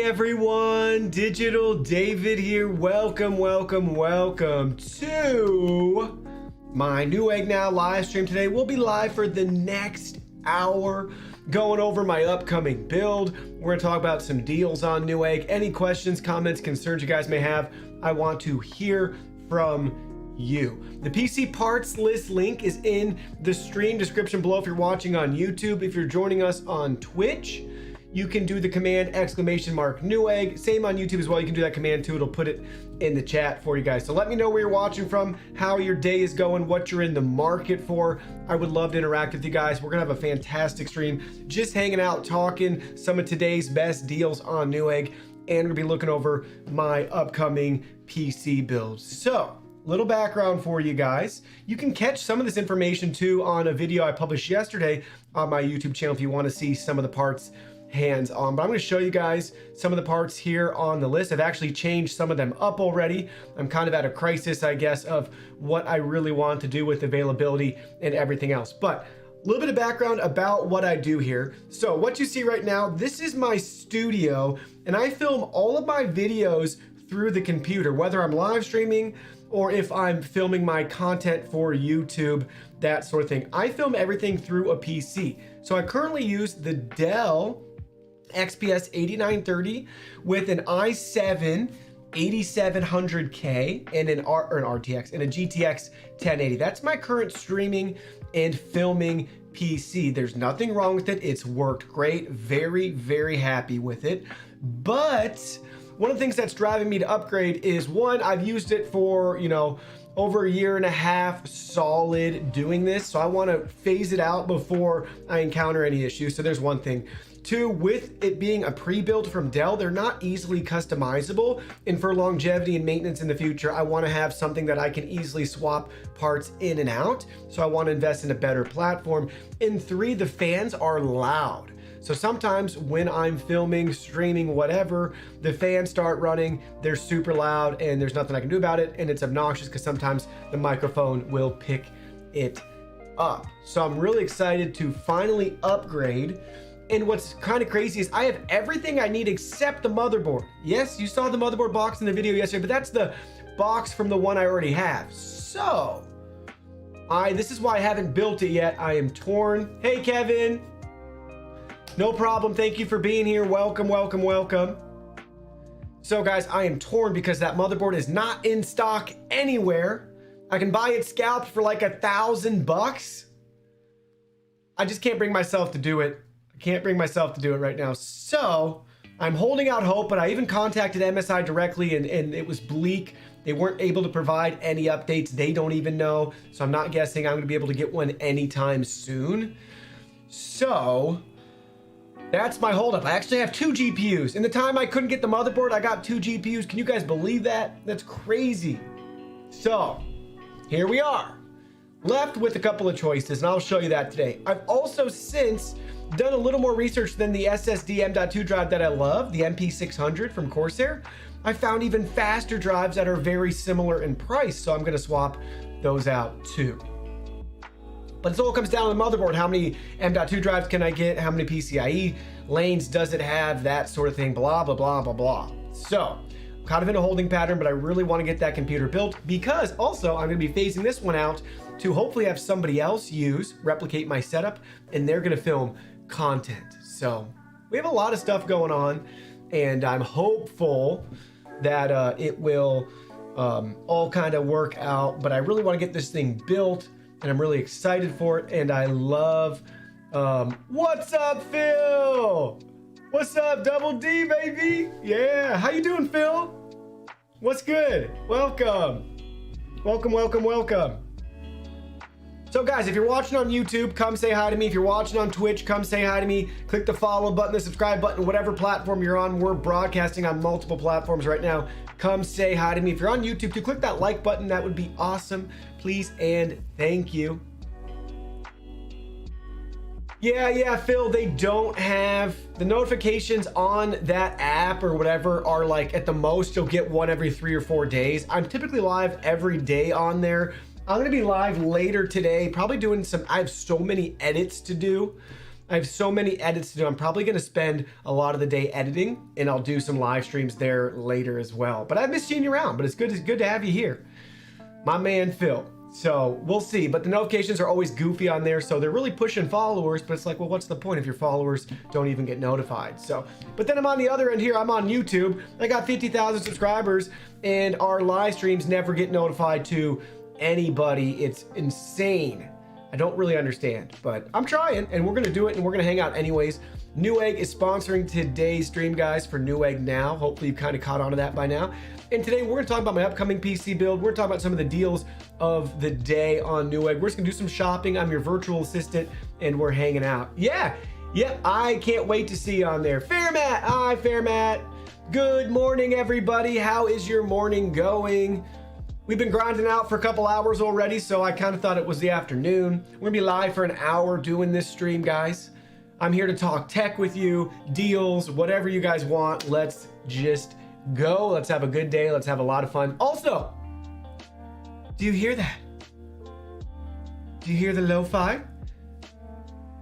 everyone, Digital David here. Welcome to my Newegg Now live stream. Today we'll be live for the next hour, going over my upcoming build. We're gonna talk about some deals on Newegg. Any questions, comments, concerns you guys may have, I want to hear from you. The PC parts list link is in the stream description below if you're watching on YouTube. If you're joining us on Twitch, you can do the command !Newegg. Same on YouTube as well. You can do that command too. It'll put it in the chat for you guys. So let me know where you're watching from, how your day is going, what you're in the market for. I would love to interact with you guys. We're gonna have a fantastic stream, just hanging out, talking some of today's best deals on Newegg, and we'll be looking over my upcoming PC builds. So, little background for you guys. You can catch some of this information too on a video I published yesterday on my YouTube channel if you want to see some of the parts hands on, but I'm going to show you guys some of the parts here on the list. I've actually changed some of them up already. I'm kind of at a crisis, I guess, of what I really want to do with availability and everything else. But a little bit of background about what I do here. So what you see right now, this is my studio, and I film all of my videos through the computer, whether I'm live streaming or if I'm filming my content for YouTube, that sort of thing. I film everything through a PC. So I currently use the Dell XPS 8930 with an i7 8700K and an RTX and a GTX 1080. That's my current streaming and filming PC. There's nothing wrong with it. It's worked great. Very, very happy with it. But one of the things that's driving me to upgrade is, one, I've used it for, over a year and a half solid doing this. So I want to phase it out before I encounter any issues. So there's one thing. Two, with it being a pre-built from Dell, they're not easily customizable. And for longevity and maintenance in the future, I want to have something that I can easily swap parts in and out. So I want to invest in a better platform. And three, the fans are loud. So sometimes when I'm filming, streaming, whatever, the fans start running, they're super loud and there's nothing I can do about it. And it's obnoxious because sometimes the microphone will pick it up. So I'm really excited to finally upgrade. And what's kind of crazy is I have everything I need except the motherboard. Yes, you saw the motherboard box in the video yesterday, but that's the box from the one I already have. So this is why I haven't built it yet. I am torn. Hey, Kevin. No problem. Thank you for being here. Welcome. So guys, I am torn because that motherboard is not in stock anywhere. I can buy it scalped for like $1,000. I just can't bring myself to do it. I can't bring myself to do it right now. So I'm holding out hope, but I even contacted MSI directly and it was bleak. They weren't able to provide any updates. They don't even know. So I'm not guessing I'm going to be able to get one anytime soon. So that's my holdup. I actually have 2 GPUs. In the time I couldn't get the motherboard, I got 2 GPUs. Can you guys believe that? That's crazy. So here we are, left with a couple of choices, and I'll show you that today. I've also since done a little more research than the SSD M.2 drive that I love, the MP600 from Corsair. I found even faster drives that are very similar in price, so I'm gonna swap those out too. But it all comes down to the motherboard. How many M.2 drives can I get? How many PCIe lanes does it have? That sort of thing, blah, blah, blah, blah, blah. So I'm kind of in a holding pattern, but I really want to get that computer built because also I'm going to be phasing this one out to hopefully have somebody else replicate my setup, and they're going to film content. So we have a lot of stuff going on, and I'm hopeful that it will all kind of work out, but I really want to get this thing built. And I'm really excited for it, and I love, what's up, Phil? What's up, Double D, baby? Yeah, how you doing, Phil? What's good? Welcome. So guys, if you're watching on YouTube, come say hi to me. If you're watching on Twitch, come say hi to me. Click the follow button, the subscribe button, whatever platform you're on. We're broadcasting on multiple platforms right now. Come say hi to me. If you're on YouTube too, click that like button. That would be awesome. Please and thank you. Yeah, Phil, they don't have the notifications on that app or whatever are like at the most you'll get one every 3 or 4 days. I'm typically live every day on there. I'm gonna be live later today, probably doing I have so many edits to do I have so many edits to do. I'm probably going to spend a lot of the day editing, and I'll do some live streams there later as well. But I miss seeing you around, but it's good to have you here. My man, Phil. So we'll see, but the notifications are always goofy on there. So they're really pushing followers, but it's like, well, what's the point if your followers don't even get notified? So, but then I'm on the other end here. I'm on YouTube. I got 50,000 subscribers, and our live streams never get notified to anybody. It's insane. I don't really understand, but I'm trying, and we're gonna do it, and we're gonna hang out anyways. Newegg is sponsoring today's stream, guys, for Newegg Now. Hopefully you kind of caught on to that by now. And today we're gonna talk about my upcoming PC build. We're gonna talk about some of the deals of the day on Newegg. We're just gonna do some shopping. I'm your virtual assistant, and we're hanging out. Yeah, I can't wait to see you on there. Fairmat, hi Fairmat. Good morning, everybody. How is your morning going? We've been grinding out for a couple hours already, so I kind of thought it was the afternoon. We're gonna be live for an hour doing this stream, guys. I'm here to talk tech with you, deals, whatever you guys want. Let's just go. Let's have a good day. Let's have a lot of fun. Also, do you hear that? Do you hear the lo-fi?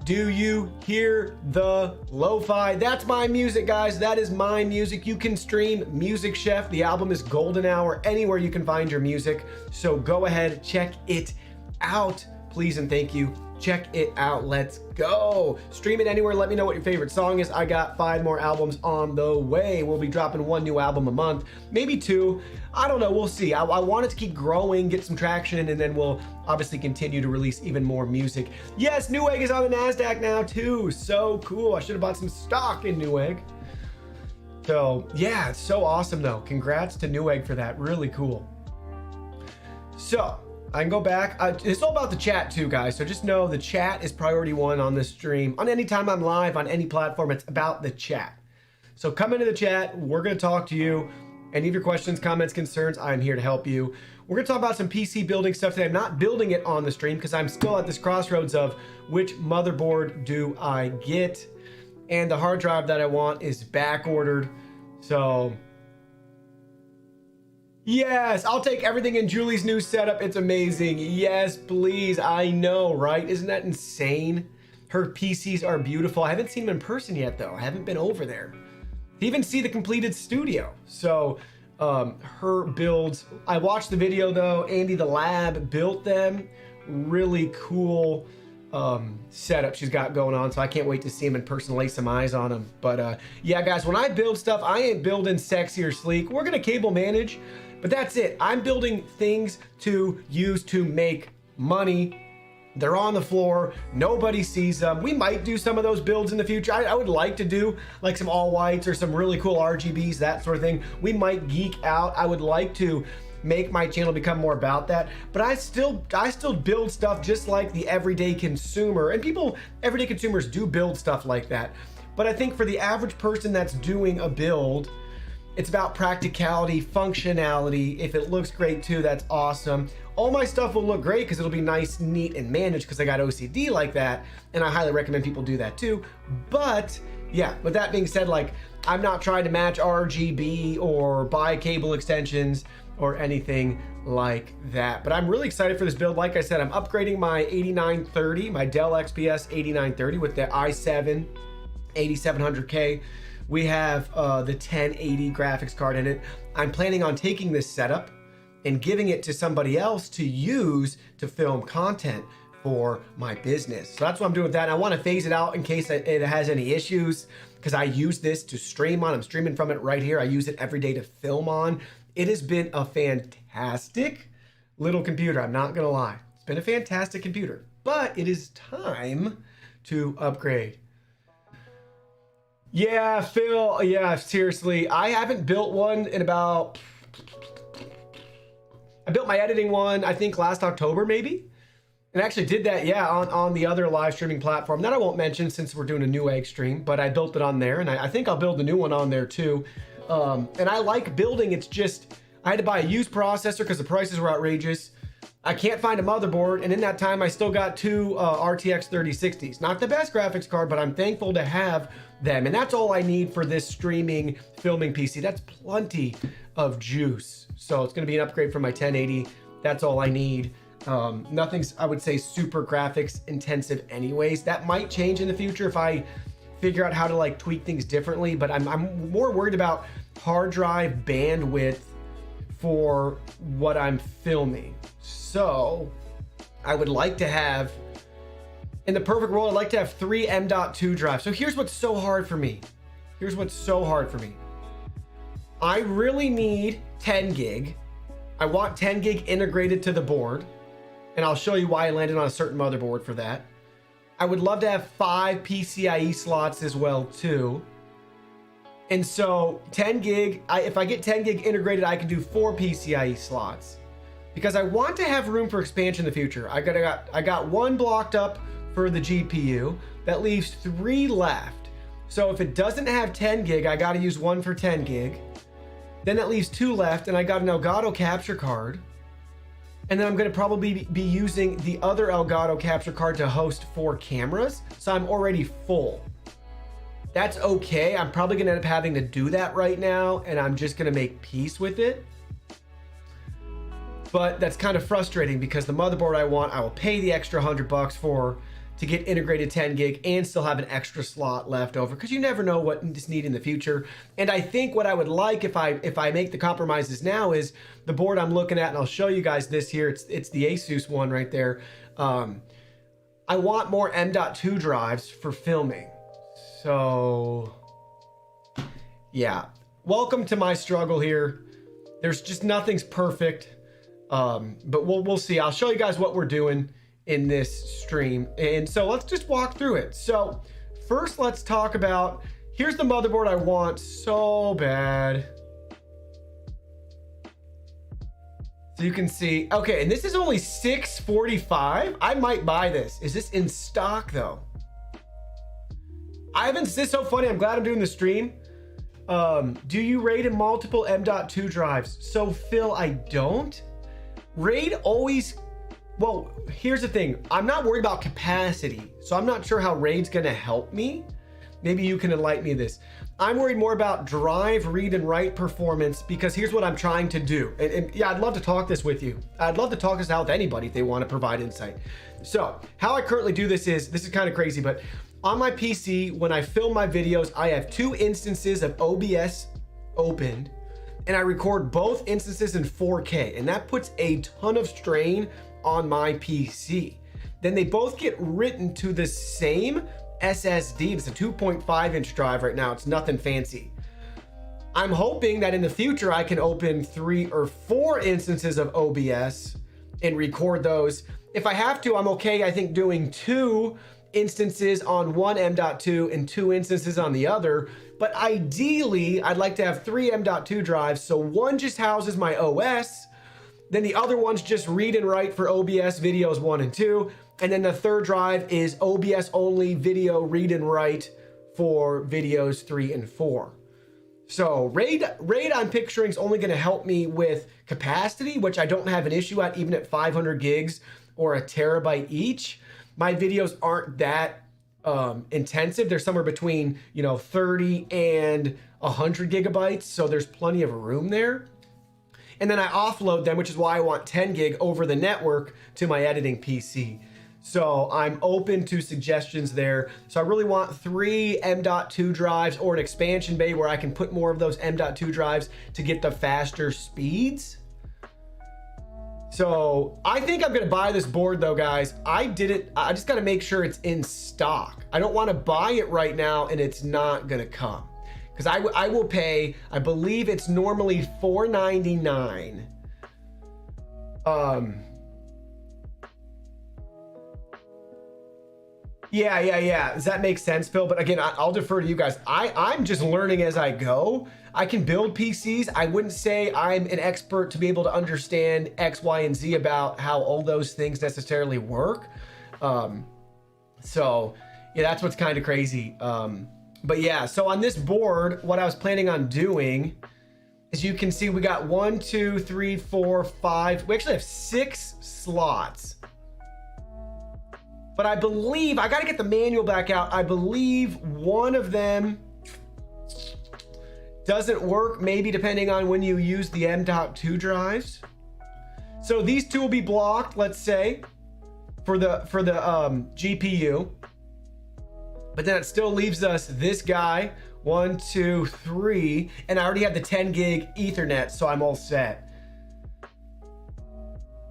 Do you hear the lo-fi? That's my music, guys. That is my music. You can stream Music Chef. The album is Golden Hour anywhere you can find your music. So go ahead, check it out. Please and thank you. Check it out. Let's go. Stream it anywhere. Let me know what your favorite song is. I got 5 more albums on the way. We'll be dropping 1 new album a month, maybe 2. I don't know. We'll see. I want it to keep growing, get some traction, and then we'll obviously continue to release even more music. Yes, Newegg is on the NASDAQ now too. So cool. I should have bought some stock in Newegg. So yeah, it's so awesome though. Congrats to Newegg for that. Really cool. So I can go back. It's all about the chat too, guys. So just know the chat is priority 1 on this stream. On any time I'm live on any platform, it's about the chat. So come into the chat. We're going to talk to you. Any of your questions, comments, concerns, I'm here to help you. We're going to talk about some PC building stuff today. I'm not building it on the stream because I'm still at this crossroads of which motherboard do I get. And the hard drive that I want is back ordered. So yes, I'll take everything in Julie's new setup. It's amazing. Yes, please. I know, right? Isn't that insane? Her PCs are beautiful. I haven't seen them in person yet, though. I haven't been over there to even see the completed studio. So her builds, I watched the video, though. Andy the Lab built them. Really cool setup she's got going on, so I can't wait to see him in person, lay some eyes on him. But yeah, guys, when I build stuff, I ain't building sexy or sleek. We're gonna cable manage, but that's it. I'm building things to use to make money. They're on the floor, nobody sees them. We might do some of those builds in the future. I would like to do like some all whites or some really cool RGBs, that sort of thing. We might geek out. I would like to make my channel become more about that, but I still build stuff just like the everyday consumer, and everyday consumers do build stuff like that. But I think for the average person that's doing a build, it's about practicality, functionality. If it looks great too, that's awesome. All my stuff will look great because it'll be nice, neat, and managed because I got OCD like that, and I highly recommend people do that too. But yeah, with that being said, like, I'm not trying to match RGB or buy cable extensions or anything like that. But I'm really excited for this build. Like I said, I'm upgrading my 8930, my Dell XPS 8930 with the i7 8700K. We have the 1080 graphics card in it. I'm planning on taking this setup and giving it to somebody else to use to film content for my business. So that's what I'm doing with that. And I want to phase it out in case it has any issues, because I use this to stream on. I'm streaming from it right here. I use it every day to film on. It has been a fantastic little computer. I'm not gonna lie. It's been a fantastic computer, but it is time to upgrade. Yeah, Phil, yeah, seriously. I haven't built one in about, I built my editing one, I think last October maybe. And actually did that, yeah, on the other live streaming platform that I won't mention since we're doing a Newegg stream, but I built it on there, and I think I'll build the new one on there too. And I like building. It's just, I had to buy a used processor because the prices were outrageous. I can't find a motherboard, and in that time I still got 2 RTX 3060s. Not the best graphics card, but I'm thankful to have them, and that's all I need for this streaming filming PC. That's plenty of juice. So it's going to be an upgrade from my 1080. That's all I need. Nothing's, I would say, super graphics intensive anyways. That might change in the future if I figure out how to like tweak things differently, but I'm more worried about hard drive bandwidth for what I'm filming. So I would like to have, in the perfect world, I'd like to have 3 M.2 drives. So here's what's so hard for me. I really need 10 gig. I want 10 gig integrated to the board, and I'll show you why I landed on a certain motherboard for that. I would love to have 5 PCIe slots as well too. And so 10 gig, if I get 10 gig integrated, I can do 4 PCIe slots because I want to have room for expansion in the future. I got 1 blocked up for the GPU. That leaves 3 left. So if it doesn't have 10 gig, I got to use 1 for 10 gig. Then that leaves 2 left, and I got an Elgato capture card. And then I'm going to probably be using the other Elgato capture card to host 4 cameras. So I'm already full. That's okay. I'm probably going to end up having to do that right now, and I'm just going to make peace with it. But that's kind of frustrating because the motherboard I want, I will pay the extra $100 for to get integrated 10 gig and still have an extra slot left over because you never know what is needed in the future. And I think what I would like if I make the compromises now is the board I'm looking at, and I'll show you guys this here. It's the Asus one right there. I want more M.2 drives for filming. So yeah, welcome to my struggle here. There's just nothing's perfect, but we'll see. I'll show you guys what we're doing in this stream. And so let's just walk through it. So first, let's talk about, here's the motherboard I want so bad. So you can see, okay, and this is only $645. I might buy this. Is this in stock though? This is so funny. I'm glad I'm doing the stream. Do you RAID in multiple M.2 drives? So Phil, I don't. RAID always, well, here's the thing. I'm not worried about capacity, so I'm not sure how RAID's gonna help me. Maybe you can enlighten me this. I'm worried more about drive, read, and write performance because here's what I'm trying to do. And yeah, I'd love to talk this with you. I'd love to talk this out with anybody if they want to provide insight. So how I currently do this is kind of crazy, but on my PC, when I film my videos, I have 2 instances of OBS opened, and I record both instances in 4K, and that puts a ton of strain on my PC. Then they both get written to the same SSD. It's a 2.5 inch drive right now. It's nothing fancy. I'm hoping that in the future I can open 3 or 4 instances of OBS and record those. If I have to, I'm okay, I think, doing 2 instances on one M.2 and 2 instances on the other. But ideally, I'd like to have 3 M.2 drives. So one just houses my OS, then the other one's just read and write for OBS videos 1 and 2. And then the third drive is OBS only video read and write for videos 3 and 4. So RAID I'm picturing is only going to help me with capacity, which I don't have an issue at even at 500 gigs or a terabyte each. My videos aren't that intensive. They're somewhere between 30 and 100 gigabytes. So there's plenty of room there. And then I offload them, which is why I want 10 gig over the network to my editing PC. So I'm open to suggestions there. So I really want 3 M.2 drives or an expansion bay where I can put more of those M.2 drives to get the faster speeds. So I think I'm gonna buy this board though, guys. I just gotta make sure it's in stock. I don't wanna buy it right now and it's not gonna come. Because I will pay, I believe it's normally $499. Yeah. Does that make sense, Phil? But again, I'll defer to you guys. I'm just learning as I go. I can build PCs. I wouldn't say I'm an expert to be able to understand X, Y, and Z about how all those things necessarily work. So yeah, that's what's kind of crazy. But yeah, so on this board, what I was planning on doing, as you can see, we got 1, 2, 3, 4, 5. We actually have 6 slots. But I believe, I gotta get the manual back out. I believe one of them doesn't work, maybe depending on when you use the M.2 drives. So these two will be blocked, let's say, for the GPU. But then it still leaves us this guy, 1, 2, 3, and I already have the 10 gig Ethernet, so I'm all set.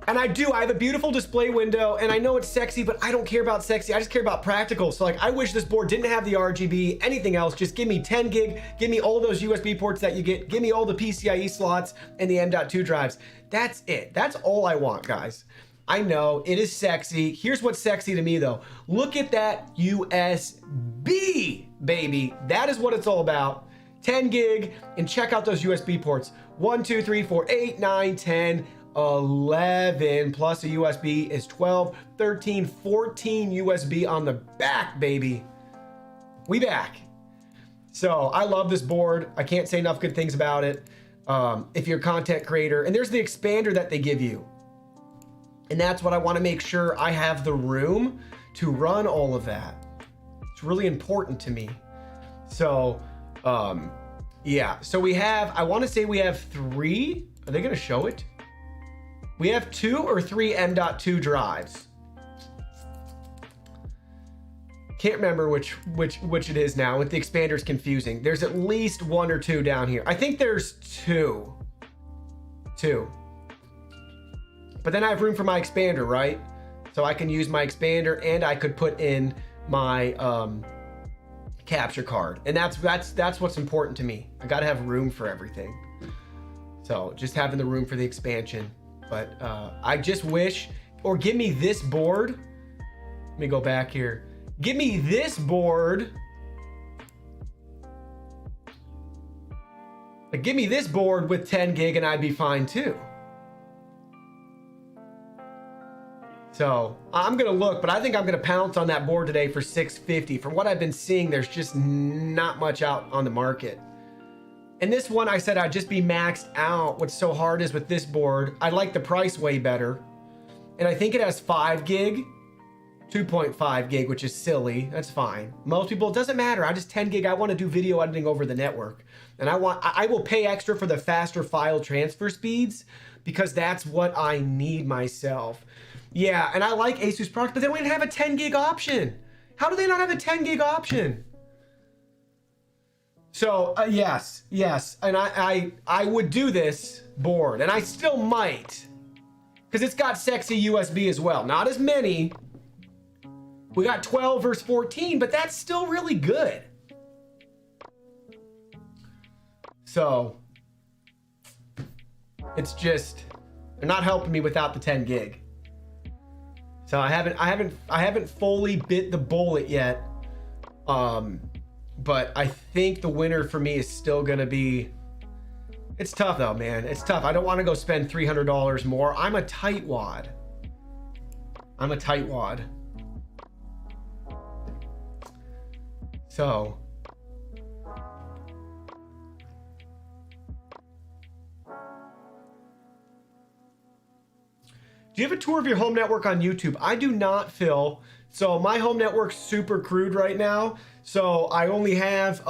And I have a beautiful display window, and I know it's sexy, but I don't care about sexy. I just care about practical. So like, I wish this board didn't have the RGB, anything else. Just give me 10 gig, give me all those USB ports that you get, give me all the PCIe slots and the M.2 drives. That's it. That's all I want, guys. I know it is sexy. Here's what's sexy to me though. Look at that USB, baby. That is what it's all about. 10 gig, and check out those USB ports. 1, 2, 3, 4, 8, 9, 10, 11 plus a USB is 12, 13, 14 USB on the back, baby. We back. So I love this board. I can't say enough good things about it. If you're a content creator, and there's the expander that they give you. And that's what I want to make sure I have the room to run all of that. It's really important to me. So, yeah. So we have, I want to say we have 3. Are they going to show it? We have 2 or 3 M.2 drives. Can't remember which it is now. With the expander's confusing. There's at least 1 or 2 down here. I think there's 2. 2. But then I have room for my expander, right? So I can use my expander, and I could put in my capture card. And that's what's important to me. I gotta have room for everything. So just having the room for the expansion. But I just wish, or give me this board. Let me go back here. Give me this board. Like, give me this board with 10 gig and I'd be fine too. So I'm gonna look, but I think I'm gonna pounce on that board today for $650. From what I've been seeing, there's just not much out on the market. And this one, I said I'd just be maxed out. What's so hard is with this board, I like the price way better. And I think it has 5 gig, 2.5 gig, which is silly. That's fine. Most people, it doesn't matter. I just 10 gig. I want to do video editing over the network. And I will pay extra for the faster file transfer speeds because that's what I need myself. Yeah, and I like Asus products, but they don't even have a 10 gig option. How do they not have a 10 gig option? So yes, and I would do this board, and I still might, because it's got sexy USB as well. Not as many. We got 12 versus 14, but that's still really good. So it's just, they're not helping me without the 10 gig. So I haven't fully bit the bullet yet. But I think the winner for me is still gonna be, it's tough though, man. It's tough. I don't want to go spend $300 more. I'm a tightwad. So do you have a tour of your home network on YouTube? I do not, Phil. So my home network's super crude right now. So I only have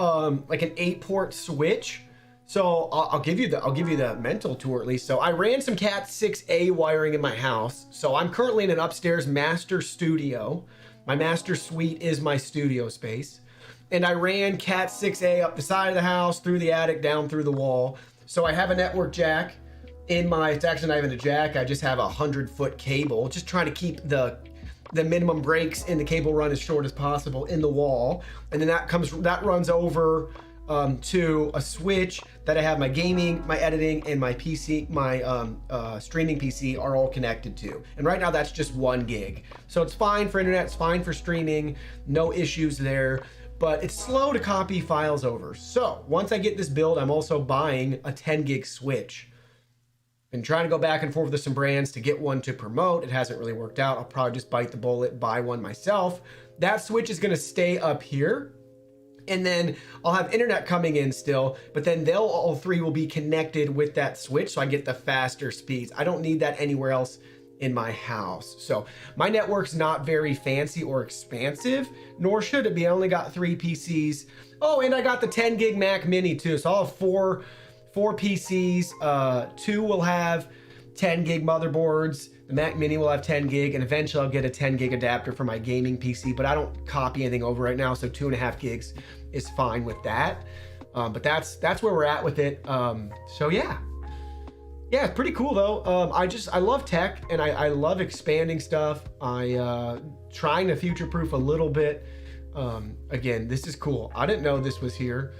like an 8-port switch. So I'll give you the mental tour at least. So I ran some Cat 6A wiring in my house. So I'm currently in an upstairs master studio. My master suite is my studio space. And I ran Cat 6A up the side of the house, through the attic, down through the wall. So I have a network jack in my, it's actually not even a jack. I just have a 100-foot cable, just trying to keep the minimum breaks in the cable run as short as possible in the wall. And then that runs over to a switch that I have my gaming, my editing, and my PC, my streaming PC are all connected to. And right now that's just 1 gig. So it's fine for internet, it's fine for streaming, no issues there, but it's slow to copy files over. So once I get this build, I'm also buying a 10 gig switch. Been trying to go back and forth with some brands to get one to promote. It hasn't really worked out. I'll probably just bite the bullet, buy one myself. That switch is gonna stay up here. And then I'll have internet coming in still, but then all 3 will be connected with that switch, so I get the faster speeds. I don't need that anywhere else in my house. So my network's not very fancy or expansive, nor should it be. I only got 3 PCs. Oh, and I got the 10 gig Mac Mini too. So I'll have 4 PCs. 2 will have 10 gig motherboards. The Mac Mini will have 10 gig, and eventually I'll get a 10 gig adapter for my gaming PC, but I don't copy anything over right now, so 2.5 gigs is fine with that. But that's where we're at with it. So yeah, it's pretty cool though. I love tech, and I love expanding stuff. Trying to future-proof a little bit. Again, this is cool. I didn't know this was here.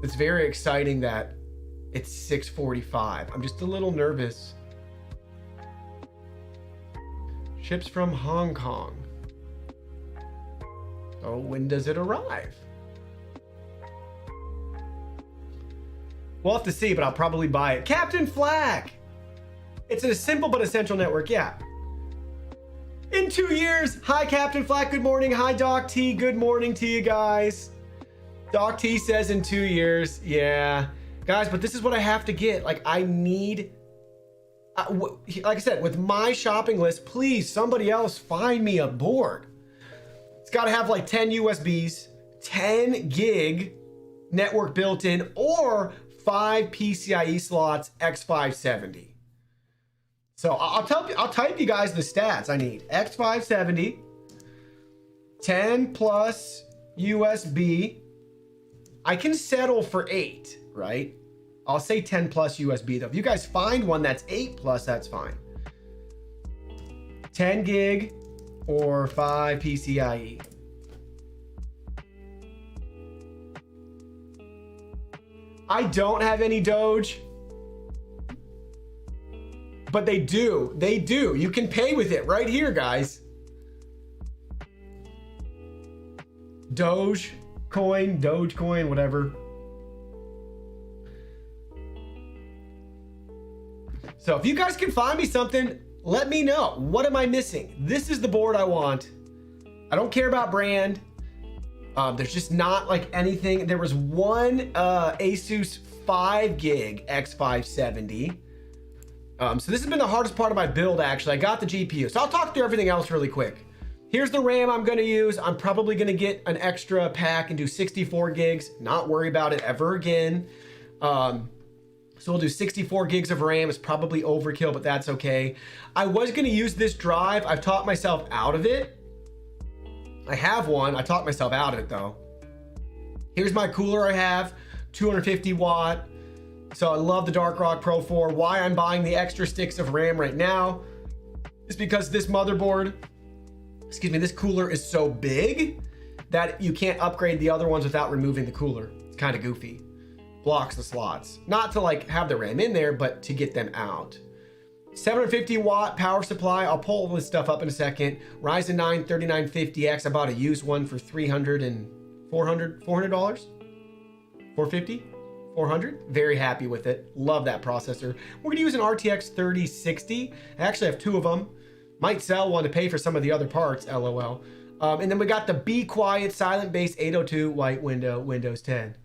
It's very exciting that it's 6:45. I'm just a little nervous. Ships from Hong Kong. Oh, when does it arrive? We'll have to see, but I'll probably buy it. Captain Flack! It's a simple but essential network, yeah. In 2 years. Hi, Captain Flack. Good morning. Hi, Doc T. Good morning to you guys. Doc T says in 2 years. Yeah. Guys, but this is what I have to get. Like, I need... like I said, with my shopping list, please, somebody else find me a board. It's got to have like 10 USBs, 10 gig network built in, or 5 PCIe slots X570. So I'll type you guys the stats I need. X570, 10 plus USB. I can settle for 8, right? I'll say 10 plus USB though. If you guys find one that's 8 plus, that's fine. 10 gig or 5 PCIe. I don't have any Doge, but they do. They do. You can pay with it right here, guys. Dogecoin, whatever. So if you guys can find me something, let me know. What am I missing? This is the board I want. I don't care about brand. There's just not like anything. There was one Asus 5 gig X570. So this has been the hardest part of my build, actually. I got the GPU. So I'll talk through everything else really quick. Here's the RAM I'm going to use. I'm probably going to get an extra pack and do 64 gigs. Not worry about it ever again. So we'll do 64 gigs of RAM. It's probably overkill, but that's okay. I was going to use this drive. I've talked myself out of it. I have one. I talked myself out of it though. Here's my cooler I have, 250 watt. So I love the Dark Rock Pro 4. Why I'm buying the extra sticks of RAM right now is because this motherboard, this cooler is so big that you can't upgrade the other ones without removing the cooler. It's kind of goofy. Blocks the slots. Not to like have the RAM in there, but to get them out. 750 watt power supply. I'll pull this stuff up in a second. Ryzen 9 3950X. I bought a used one for $400. $450? 400. Very happy with it. Love that processor. We're gonna use an RTX 3060. I actually have 2 of them. Might sell one to pay for some of the other parts, LOL. And then we got the Be Quiet Silent Base 802 white window, Windows 10.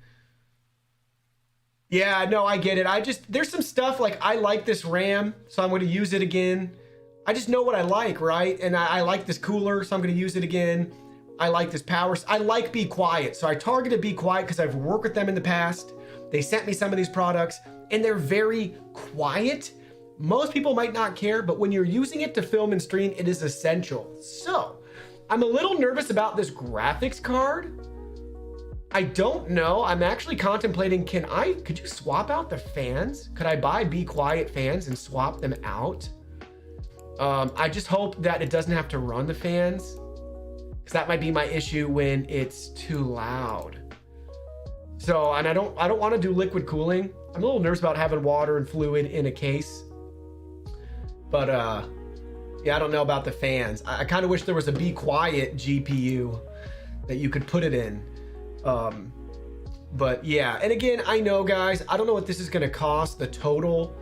Yeah, no, I get it. There's some stuff like I like this RAM, so I'm going to use it again. I just know what I like, right? And I like this cooler, so I'm going to use it again. I like this power. I like Be Quiet. So I targeted Be Quiet because I've worked with them in the past. They sent me some of these products and they're very quiet. Most people might not care, but when you're using it to film and stream, it is essential. So I'm a little nervous about this graphics card. I don't know. I'm actually contemplating, could you swap out the fans? Could I buy Be Quiet fans and swap them out? I just hope that it doesn't have to run the fans, because that might be my issue when it's too loud. So, and I don't want to do liquid cooling. I'm a little nervous about having water and fluid in a case. But yeah, I don't know about the fans. I kind of wish there was a Be Quiet GPU that you could put it in. But yeah, and again, I know guys, I don't know what this is going to cost, the total.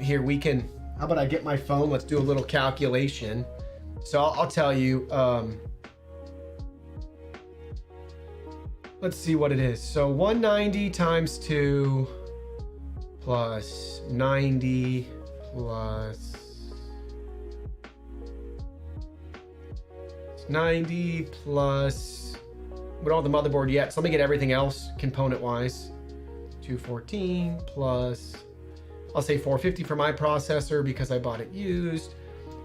Here we can, how about I get my phone? Let's do a little calculation. So I'll tell you, let's see what it is. So 190 times 2 plus 90 plus 90 plus, we don't have the motherboard yet, so let me get everything else component wise. 214 plus, I'll say 450 for my processor because I bought it used,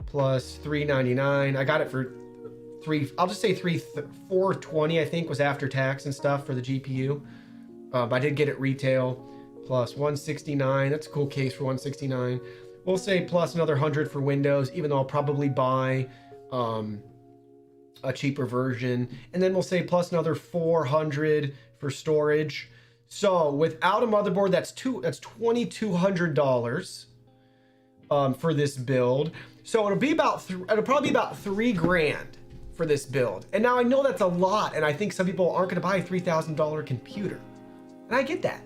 plus 399. I got it for I'll just say 420, I think, was after tax and stuff for the GPU. I did get it retail, plus 169. That's a cool case for 169. We'll say plus another 100 for Windows, even though I'll probably buy a cheaper version. And then we'll say plus another 400 for storage. So without a motherboard, that's $2,200 for this build. So it'll be about it'll probably be about $3,000 for this build. And now I know that's a lot, and I think some people aren't going to buy a $3,000 computer, and I get that.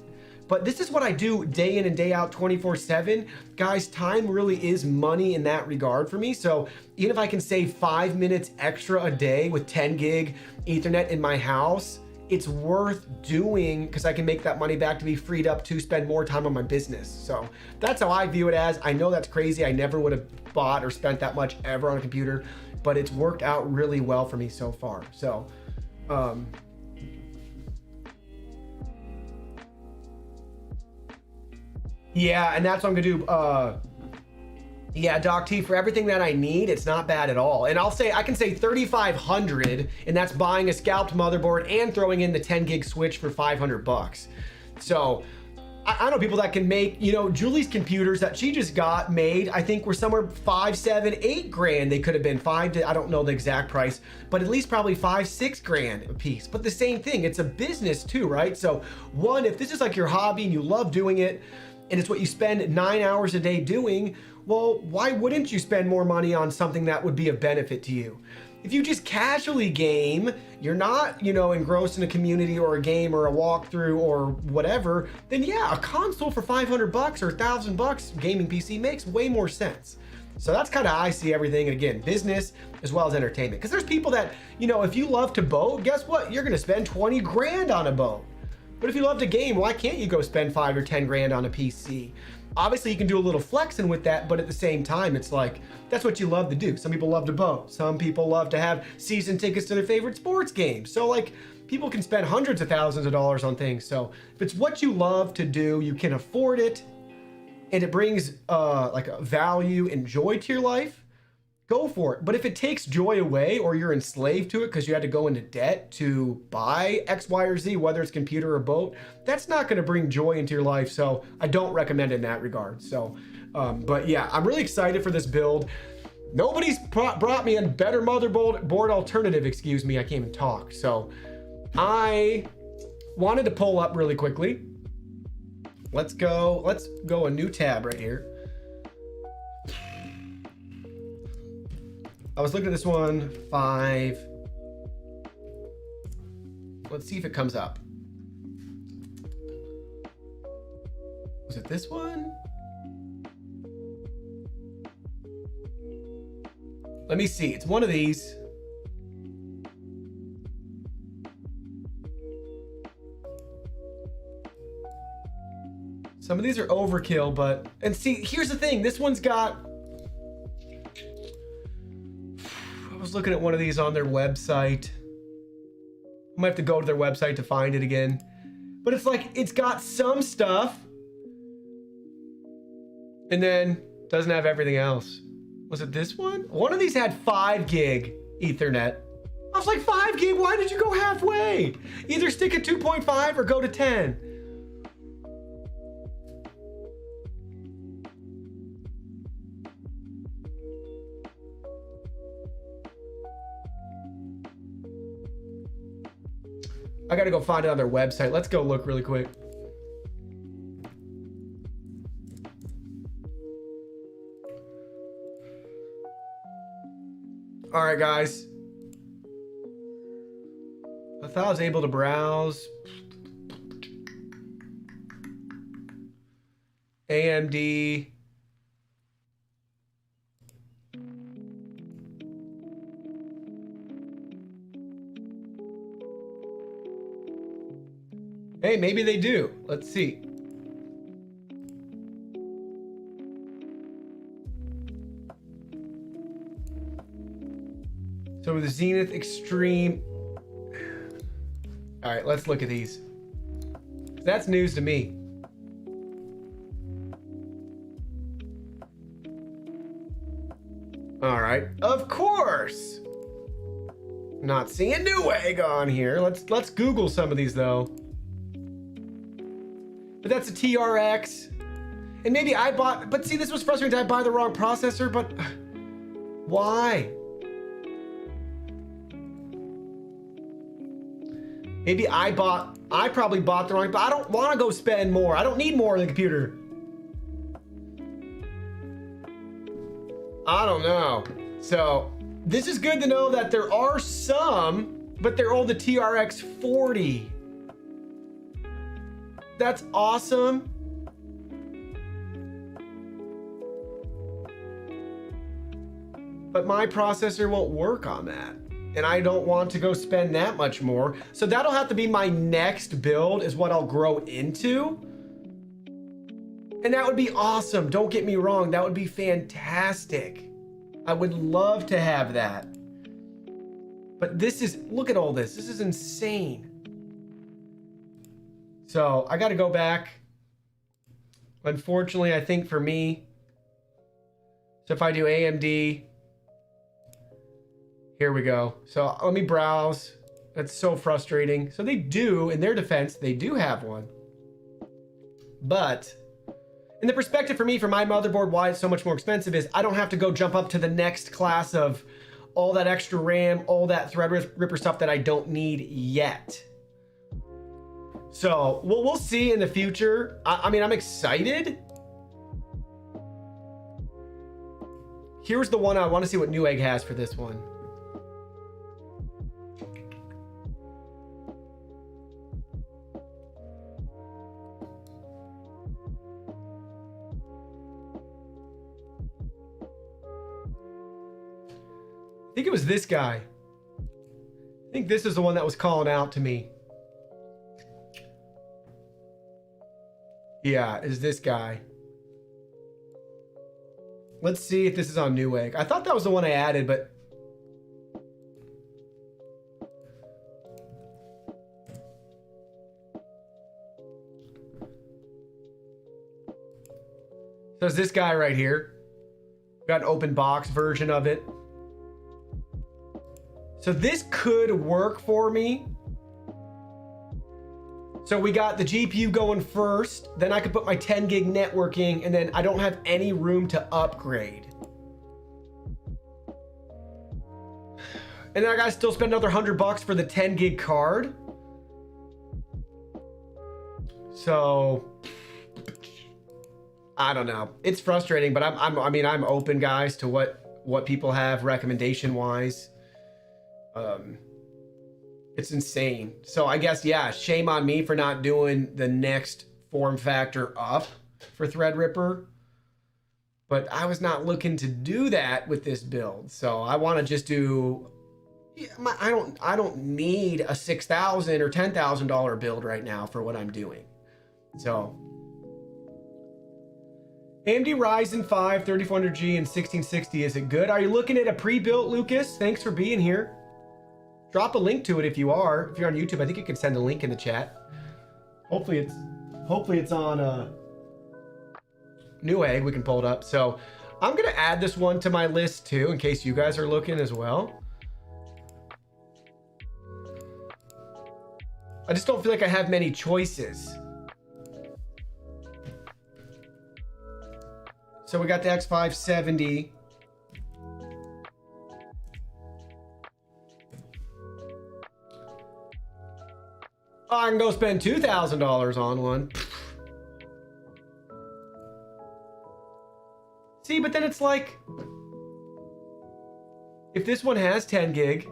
But this is what I do day in and day out, 24/7. Guys, time really is money in that regard for me. So even if I can save 5 minutes extra a day with 10 gig Ethernet in my house, it's worth doing because I can make that money back to be freed up to spend more time on my business. So that's how I view it as. I know that's crazy. I never would have bought or spent that much ever on a computer, but it's worked out really well for me so far. So, yeah, and that's what I'm gonna do. Yeah, Doc T, for everything that I need, it's not bad at all. And I can say 3,500, and that's buying a scalped motherboard and throwing in the 10 gig switch for 500 bucks. So I know people that can make, you know, Julie's computers that she just got made, I think were somewhere 5, 7, 8 grand. They could have been I don't know the exact price, but at least probably 5, 6 grand a piece. But the same thing, it's a business too, right? So one, if this is like your hobby and you love doing it, and it's what you spend 9 hours a day doing, well, why wouldn't you spend more money on something that would be of benefit to you? If you just casually game, you're not, you know, engrossed in a community or a game or a walkthrough or whatever, then yeah, a console for 500 bucks or 1,000 bucks gaming PC makes way more sense. So that's kind of how I see everything. And again, business as well as entertainment. Because there's people that, you know, if you love to boat, guess what? You're going to spend 20 grand on a boat. But if you love to game, why can't you go spend 5 or 10 grand on a PC? Obviously, you can do a little flexing with that, but at the same time, it's like, that's what you love to do. Some people love to boat. Some people love to have season tickets to their favorite sports games. So like, people can spend hundreds of thousands of dollars on things. So if it's what you love to do, you can afford it, and it brings like a value and joy to your life, go for it. But if it takes joy away, or you're enslaved to it because you had to go into debt to buy X, Y, or Z, whether it's computer or boat, that's not going to bring joy into your life. So I don't recommend it in that regard. So, but yeah, I'm really excited for this build. Nobody's brought me a better motherboard alternative. Excuse me, I can't even talk. So I wanted to pull up really quickly. Let's go a new tab right here. I was looking at this one, 5. Let's see if it comes up. Was it this one? Let me see. It's one of these. Some of these are overkill, but, and see, here's the thing. This one's got, I was looking at one of these on their website. I might have to go to their website to find it again. But it's like, it's got some stuff and then doesn't have everything else. Was it this one? One of these had 5 gig Ethernet. I was like, 5 gig? Why did you go halfway? Either stick at 2.5 or go to 10. I gotta go find it on their website. Let's go look really quick. All right, guys. I thought I was able to browse. AMD. Hey, maybe they do. Let's see. So the Zenith Extreme. All right, let's look at these. That's news to me. All right, of course. Not seeing Newegg on here. Let's Google some of these though. But that's a TRX. And maybe I bought, but see, this was frustrating. Did I buy the wrong processor? But why? Maybe I probably bought the wrong, but I don't want to go spend more. I don't need more in the computer. I don't know. So this is good to know that there are some, but they're all the TRX 40. That's awesome. But my processor won't work on that. And I don't want to go spend that much more. So that'll have to be my next build, is what I'll grow into. And that would be awesome. Don't get me wrong. That would be fantastic. I would love to have that. But this is, look at all this. This is insane. So I got to go back. Unfortunately, I think for me, so if I do AMD, here we go. So let me browse. That's so frustrating. So they do, in their defense, they do have one. But in the perspective for me, for my motherboard, why it's so much more expensive is I don't have to go jump up to the next class of all that extra RAM, all that Threadripper stuff that I don't need yet. So we'll see in the future. I mean, I'm excited. Here's the one I want to see what Newegg has for this one. I think it was this guy. I think this is the one that was calling out to me. Yeah, is this guy. Let's see if this is on Newegg. I thought that was the one I added, but so it's this guy right here. Got an open box version of it. So this could work for me. So we got the GPU going first, then I could put my 10 gig networking, and then I don't have any room to upgrade. And then I gotta still spend another $100 for the 10 gig card. So I don't know. It's frustrating, but I mean, I'm open, guys, to what people have recommendation wise. It's insane. So I guess, yeah, shame on me for not doing the next form factor up for Threadripper, but I was not looking to do that with this build. So I want to just do, I don't need a $6,000 or $10,000 build right now for what I'm doing. So AMD Ryzen 5 3400G and 1660, is it good? Are you looking at a pre-built, Lucas? Thanks for being here. Drop a link to it if you are. If you're on YouTube, I think you can send a link in the chat. Hopefully it's on Newegg. We can pull it up. So I'm gonna add this one to my list too, in case you guys are looking as well. I just don't feel like I have many choices. So we got the X570. I can go spend $2,000 on one. See, but then it's like, if this one has 10 gig,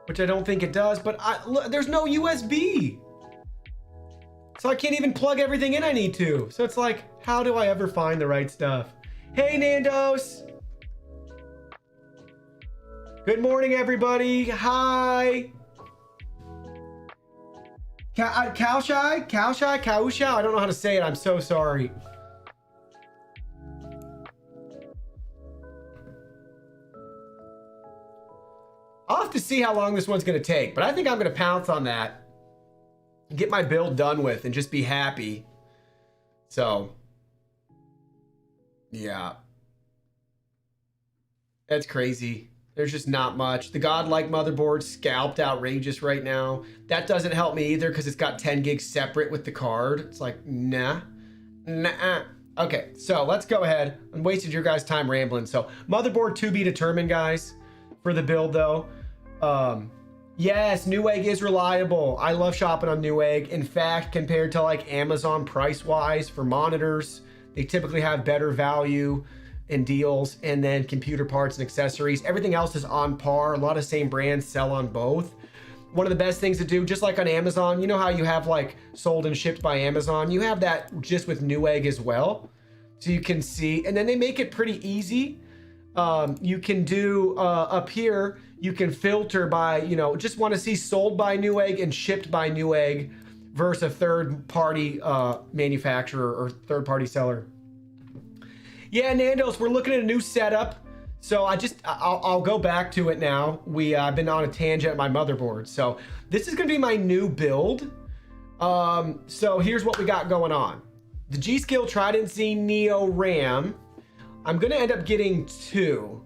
which I don't think it does, but look, there's no USB. So I can't even plug everything in I need to. So it's like, how do I ever find the right stuff? Hey, Nandos. Good morning, everybody. Hi. Kausha? I don't know how to say it. I'm so sorry. I'll have to see how long this one's going to take, but I think I'm going to pounce on that. get my build done with and just be happy. So, yeah. That's crazy. There's just not much. The godlike motherboard scalped outrageous right now. That doesn't help me either because it's got 10 gigs separate with the card. It's like, nah. Okay, so let's go ahead. I'm wasting your guys' time rambling. So motherboard to be determined, guys, for the build though. Yes, Newegg is reliable. I love shopping on Newegg. In fact, compared to like Amazon price-wise for monitors, they typically have better value and deals, and then computer parts and accessories. Everything else is on par. A lot of same brands sell on both. One of the best things to do, just like on Amazon, you know how you have like sold and shipped by Amazon? You have that just with Newegg as well. So you can see, and then they make it pretty easy. You can do up here, you can filter by, you know, just want to see sold by Newegg and shipped by Newegg versus a third party manufacturer or third party seller. Yeah, Nandos, we're looking at a new setup. So I'll go back to it now. I've been on a tangent at my motherboard. So this is gonna be my new build. So here's what we got going on. The G-Skill Trident Z Neo RAM. I'm gonna end up getting 2.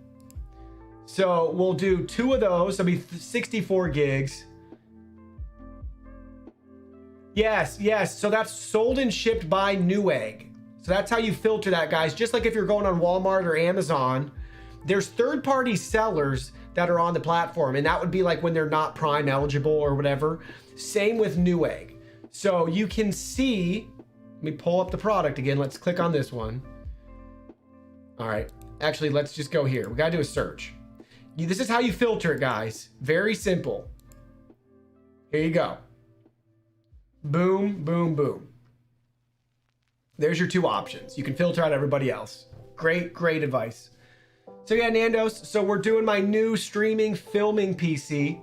So we'll do 2 of those. That'll be 64 gigs. Yes. So that's sold and shipped by Newegg. So that's how you filter that, guys. Just like if you're going on Walmart or Amazon, there's third-party sellers that are on the platform, and that would be like when they're not Prime eligible or whatever. Same with Newegg. So you can see, let me pull up the product again. Let's click on this one. All right, actually, let's just go here. We gotta do a search. This is how you filter it, guys. Very simple. Here you go. Boom, boom, boom. There's your 2 options. You can filter out everybody else. Great advice. So yeah, Nandos, so we're doing my new streaming filming PC.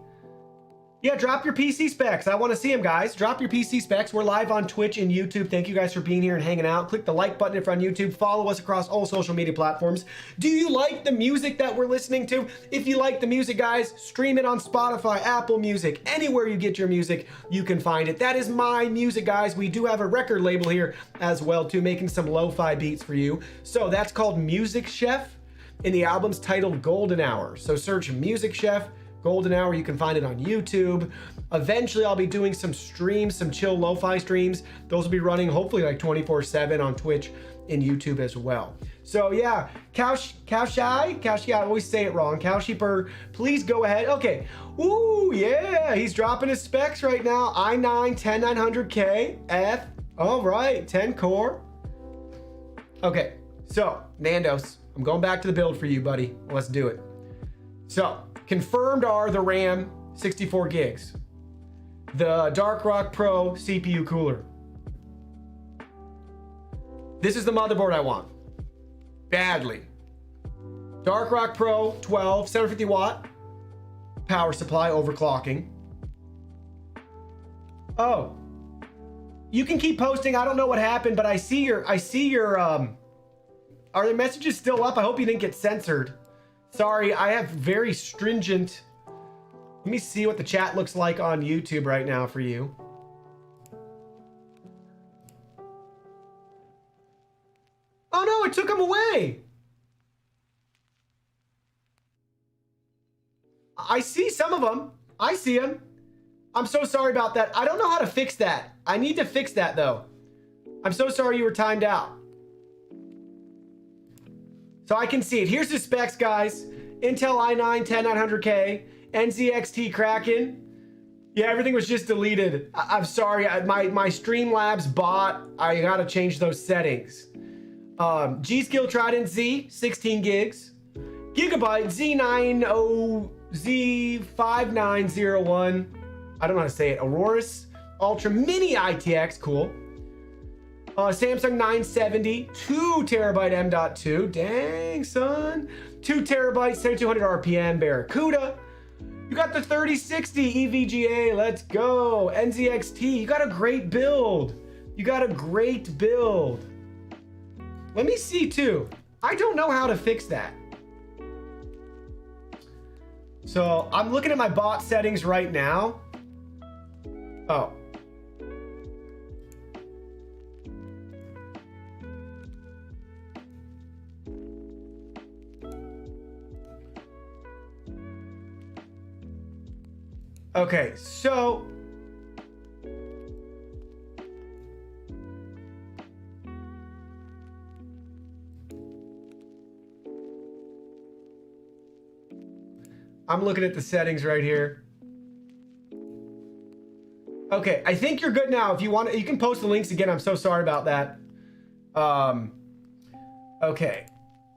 Yeah, drop your PC specs. I want to see them, guys. Drop your PC specs. We're live on Twitch and YouTube. Thank you guys for being here and hanging out. Click the like button if you're on YouTube. Follow us across all social media platforms. Do you like the music that we're listening to? If you like the music, guys, stream it on Spotify, Apple Music, anywhere you get your music, you can find it. That is my music, guys. We do have a record label here as well, too, making some lo-fi beats for you. So that's called Music Chef, and the album's titled Golden Hour. So search Music Chef, Golden Hour. You can find it on YouTube. Eventually, I'll be doing some streams, some chill lo-fi streams. Those will be running hopefully like 24/7 on Twitch and YouTube as well. So yeah, Kaushi, I always say it wrong. Kaushiper, please go ahead. Okay. Ooh, yeah, he's dropping his specs right now. i9 10900K F. All right, 10 core. Okay, so Nandos, I'm going back to the build for you, buddy. Let's do it. So confirmed are the RAM 64 gigs, the Dark Rock Pro CPU cooler. This is the motherboard I want badly. Dark Rock Pro 12, 750 watt power supply, overclocking. Oh, you can keep posting. I don't know what happened, but I see your are the messages still up? I hope you didn't get censored. Sorry, I have very stringent. Let me see what the chat looks like on YouTube right now for you. Oh no, it took them away. I see some of them. I see them. I'm so sorry about that. I don't know how to fix that. I need to fix that though. I'm so sorry you were timed out. So I can see it. Here's the specs, guys. Intel i9 10900K, NZXT Kraken. Yeah, everything was just deleted. I'm sorry. My Streamlabs bot, I gotta change those settings. G-Skill Trident Z, 16 gigs. Gigabyte Z5901. I don't know how to say it. Aurorus Ultra Mini ITX, cool. Samsung 970, 2 terabyte M.2. Dang, son. 2 terabyte, 7200 RPM Barracuda. You got the 3060 EVGA. Let's go. NZXT. You got a great build. Let me see too. I don't know how to fix that. So I'm looking at my bot settings right now. Oh, Okay, so I'm looking at the settings right here. Okay, I think you're good now. If you want, you can post the links again. I'm so sorry about that. Okay,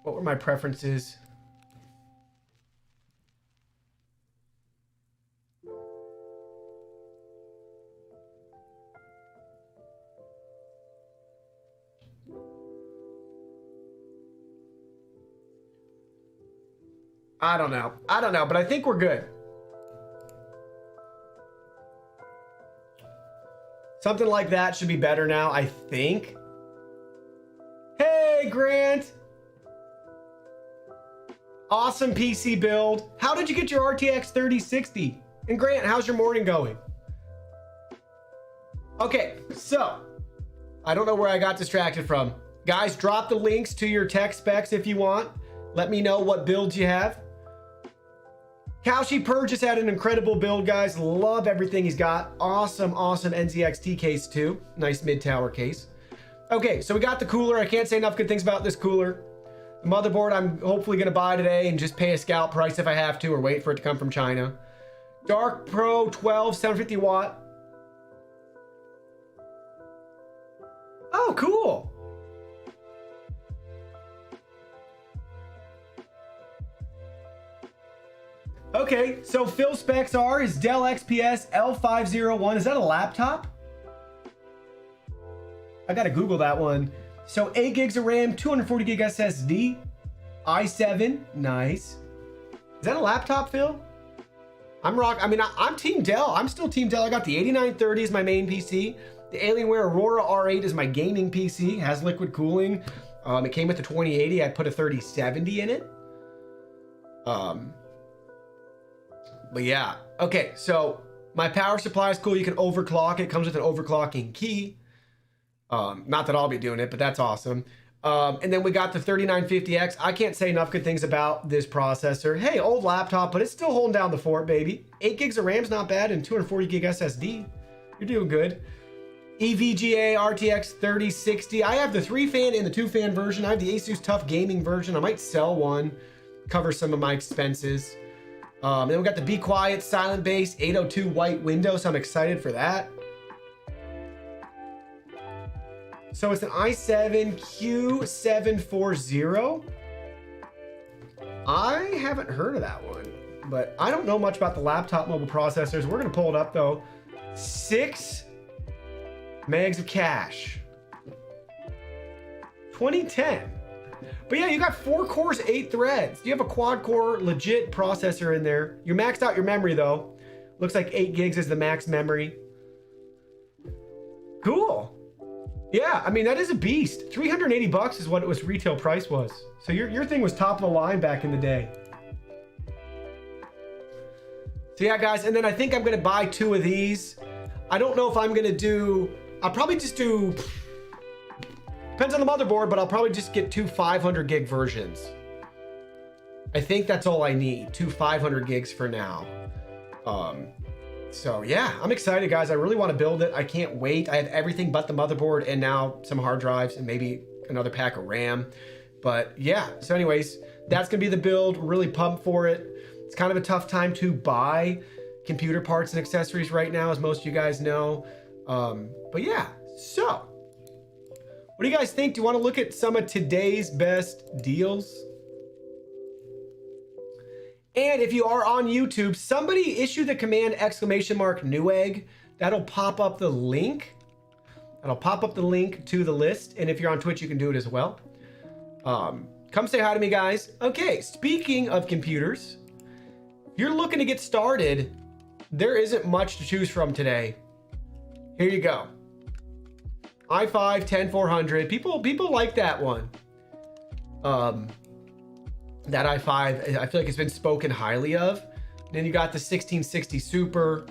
what were my preferences? I don't know, but I think we're good. Something like that should be better now, I think. Hey, Grant. Awesome PC build. How did you get your RTX 3060? And Grant, how's your morning going? Okay, so I don't know where I got distracted from. Guys, drop the links to your tech specs if you want. Let me know what builds you have. Kaushi Purge just had an incredible build, guys. Love everything he's got. Awesome NZXT case too. Nice mid-tower case. Okay, so we got the cooler. I can't say enough good things about this cooler. The motherboard I'm hopefully going to buy today and just pay a scalp price if I have to, or wait for it to come from China. Dark Pro 12, 750 watt. Oh, cool. Okay, so Phil specs are is Dell XPS L501. Is that a laptop? I gotta Google that one. So 8 gigs of RAM, 240 gig SSD, i7, nice. Is that a laptop, Phil? I'm Team Dell. I'm still Team Dell. I got the 8930 as my main PC. The Alienware Aurora R8 is my gaming PC. Has liquid cooling. It came with the 2080. I put a 3070 in it. But yeah, okay, so my power supply is cool. You can overclock. It comes with an overclocking key. Not that I'll be doing it, but that's awesome. And then we got the 3950X. I can't say enough good things about this processor. Hey, old laptop, but it's still holding down the fort, baby. 8 gigs of RAM's not bad, and 240 gig SSD. You're doing good. EVGA RTX 3060. I have the 3-fan and the 2-fan version. I have the Asus Tough Gaming version. I might sell one, cover some of my expenses. Then we got the Be Quiet Silent Base 802 white window, so I'm excited for that. So it's an i7 Q740. I haven't heard of that one, but I don't know much about the laptop mobile processors. We're gonna pull it up though. 6 megs of cache. 2010. But yeah, you got 4 cores, 8 threads. You have a quad core legit processor in there. You maxed out your memory though. Looks like 8 gigs is the max memory. Cool. Yeah, I mean, that is a beast. 380 bucks is what it was retail price was. So your thing was top of the line back in the day. So yeah, guys, and then I think I'm gonna buy 2 of these. I don't know if I'm gonna do, I'll probably just do, depends on the motherboard, but I'll probably just get 2 500 gig versions. I think that's all I need, 2 500 gigs for now. So yeah, I'm excited, guys. I really want to build it. I can't wait. I have everything but the motherboard and now some hard drives and maybe another pack of RAM. But yeah, so anyways, that's gonna be the build. Really pumped for it. It's kind of a tough time to buy computer parts and accessories right now, as most of you guys know. But yeah, so what do you guys think? Do you want to look at some of today's best deals? And if you are on YouTube, somebody issue the command ! Newegg. That'll pop up the link. That'll pop up the link to the list. And if you're on Twitch, you can do it as well. Come say hi to me, guys. Okay, speaking of computers, if you're looking to get started, there isn't much to choose from today. Here you go. i5 10400. People like that one. That i5, I feel like it's been spoken highly of. Then you got the 1660 Super.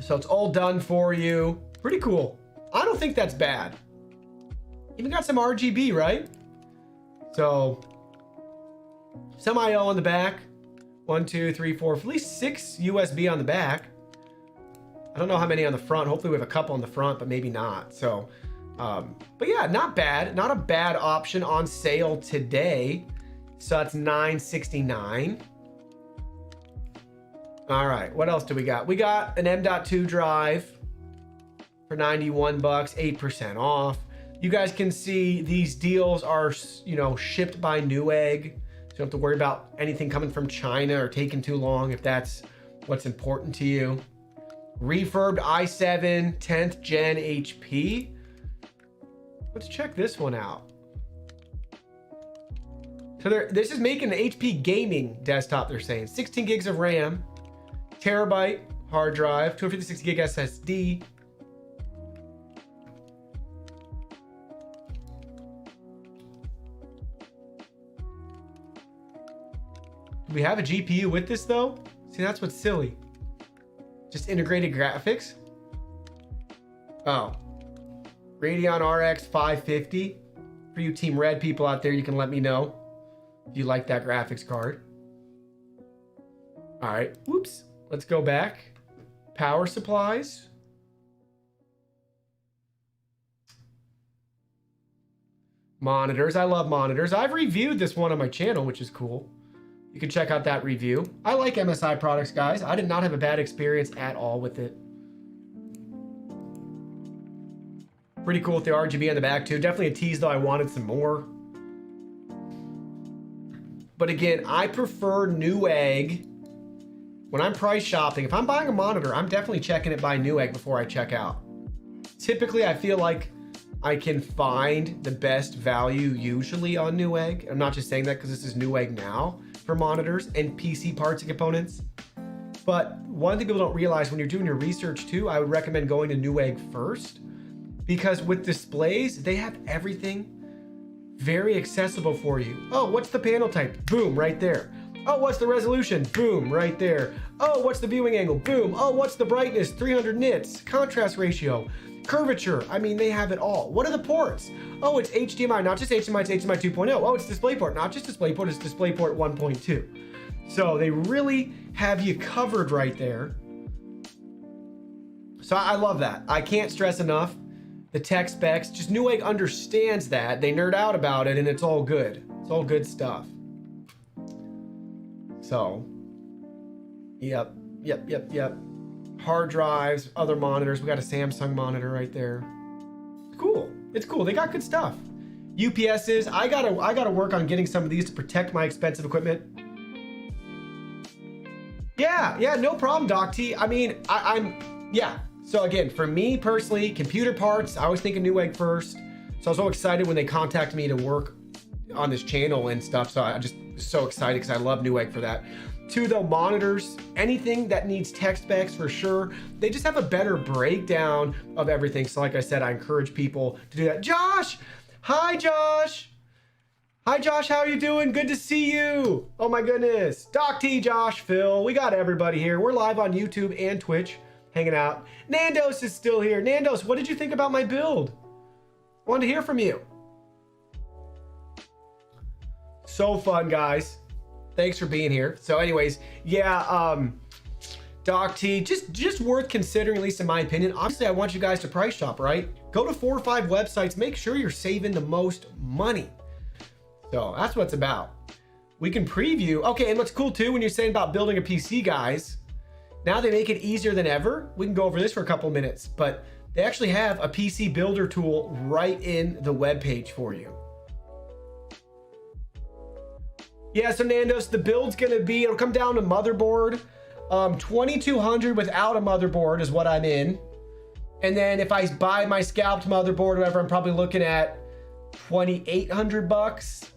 So it's all done for you. Pretty cool. I don't think that's bad. Even got some RGB, right? So some I/O on the back. 1, 2, 3, 4, at least 6 USB on the back. I don't know how many on the front. Hopefully we have a couple on the front, but maybe not. So, but yeah, not bad. Not a bad option on sale today. So that's $969. All right, what else do we got? We got an M.2 drive for 91 bucks, 8% off. You guys can see these deals are, you know, shipped by Newegg. So you don't have to worry about anything coming from China or taking too long if that's what's important to you. Refurbed i7 10th gen HP. Let's check this one out. So this is making an HP gaming desktop, they're saying. 16 gigs of RAM, terabyte hard drive, 256 gig SSD. Do we have a GPU with this though? See, that's what's silly. Just integrated graphics. Oh, Radeon RX 550. For you Team Red people out there, you can let me know if you like that graphics card. All right, whoops. Let's go back. Power supplies. Monitors. I love monitors. I've reviewed this one on my channel, which is cool. You can check out that review. I like MSI products, guys. I did not have a bad experience at all with it. Pretty cool with the RGB on the back too. Definitely a tease though. I wanted some more. But again, I prefer Newegg. When I'm price shopping, if I'm buying a monitor, I'm definitely checking it by Newegg before I check out. Typically, I feel like I can find the best value usually on Newegg. I'm not just saying that because this is Newegg now for monitors and PC parts and components. But one thing people don't realize when you're doing your research too, I would recommend going to Newegg first, because with displays, they have everything very accessible for you. Oh, what's the panel type? Boom, right there. Oh, what's the resolution? Boom, right there. Oh, what's the viewing angle? Boom. Oh, what's the brightness? 300 nits. Contrast ratio. Curvature. I mean, they have it all. What are the ports? Oh, it's HDMI, not just HDMI, it's HDMI 2.0. Oh, it's DisplayPort, not just DisplayPort, it's DisplayPort 1.2. So they really have you covered right there. So I love that. I can't stress enough. The tech specs, just Newegg understands that. They nerd out about it and it's all good. It's all good stuff. So, yep. Hard drives, other monitors. We got a Samsung monitor right there. Cool. It's cool. They got good stuff. UPSs. I gotta work on getting some of these to protect my expensive equipment. Yeah, no problem, Doc T. I mean, yeah. So again, for me personally, computer parts, I always think of Newegg first. So I was so excited when they contacted me to work on this channel and stuff. So I just so excited because I love Newegg for that. Two, though, monitors, anything that needs tech specs for sure. They just have a better breakdown of everything. So like I said, I encourage people to do that. Josh! Hi, Josh! Hi, Josh, how are you doing? Good to see you. Oh my goodness. Doc T, Josh, Phil, we got everybody here. We're live on YouTube and Twitch, hanging out. Nandos is still here. Nandos, what did you think about my build? Wanted to hear from you. So fun, guys. Thanks for being here. So anyways, yeah, Doc T, just worth considering, at least in my opinion. Obviously, I want you guys to price shop, right? Go to 4 or 5 websites. Make sure you're saving the most money. So that's what it's about. We can preview. Okay, and what's cool too, when you're saying about building a PC, guys, now they make it easier than ever. We can go over this for a couple minutes, but they actually have a PC builder tool right in the web page for you. Yeah, so Nandos, the build's gonna be, it'll come down to motherboard. 2200 without a motherboard is what I'm in. And then if I buy my scalped motherboard or whatever, I'm probably looking at 2800 bucks.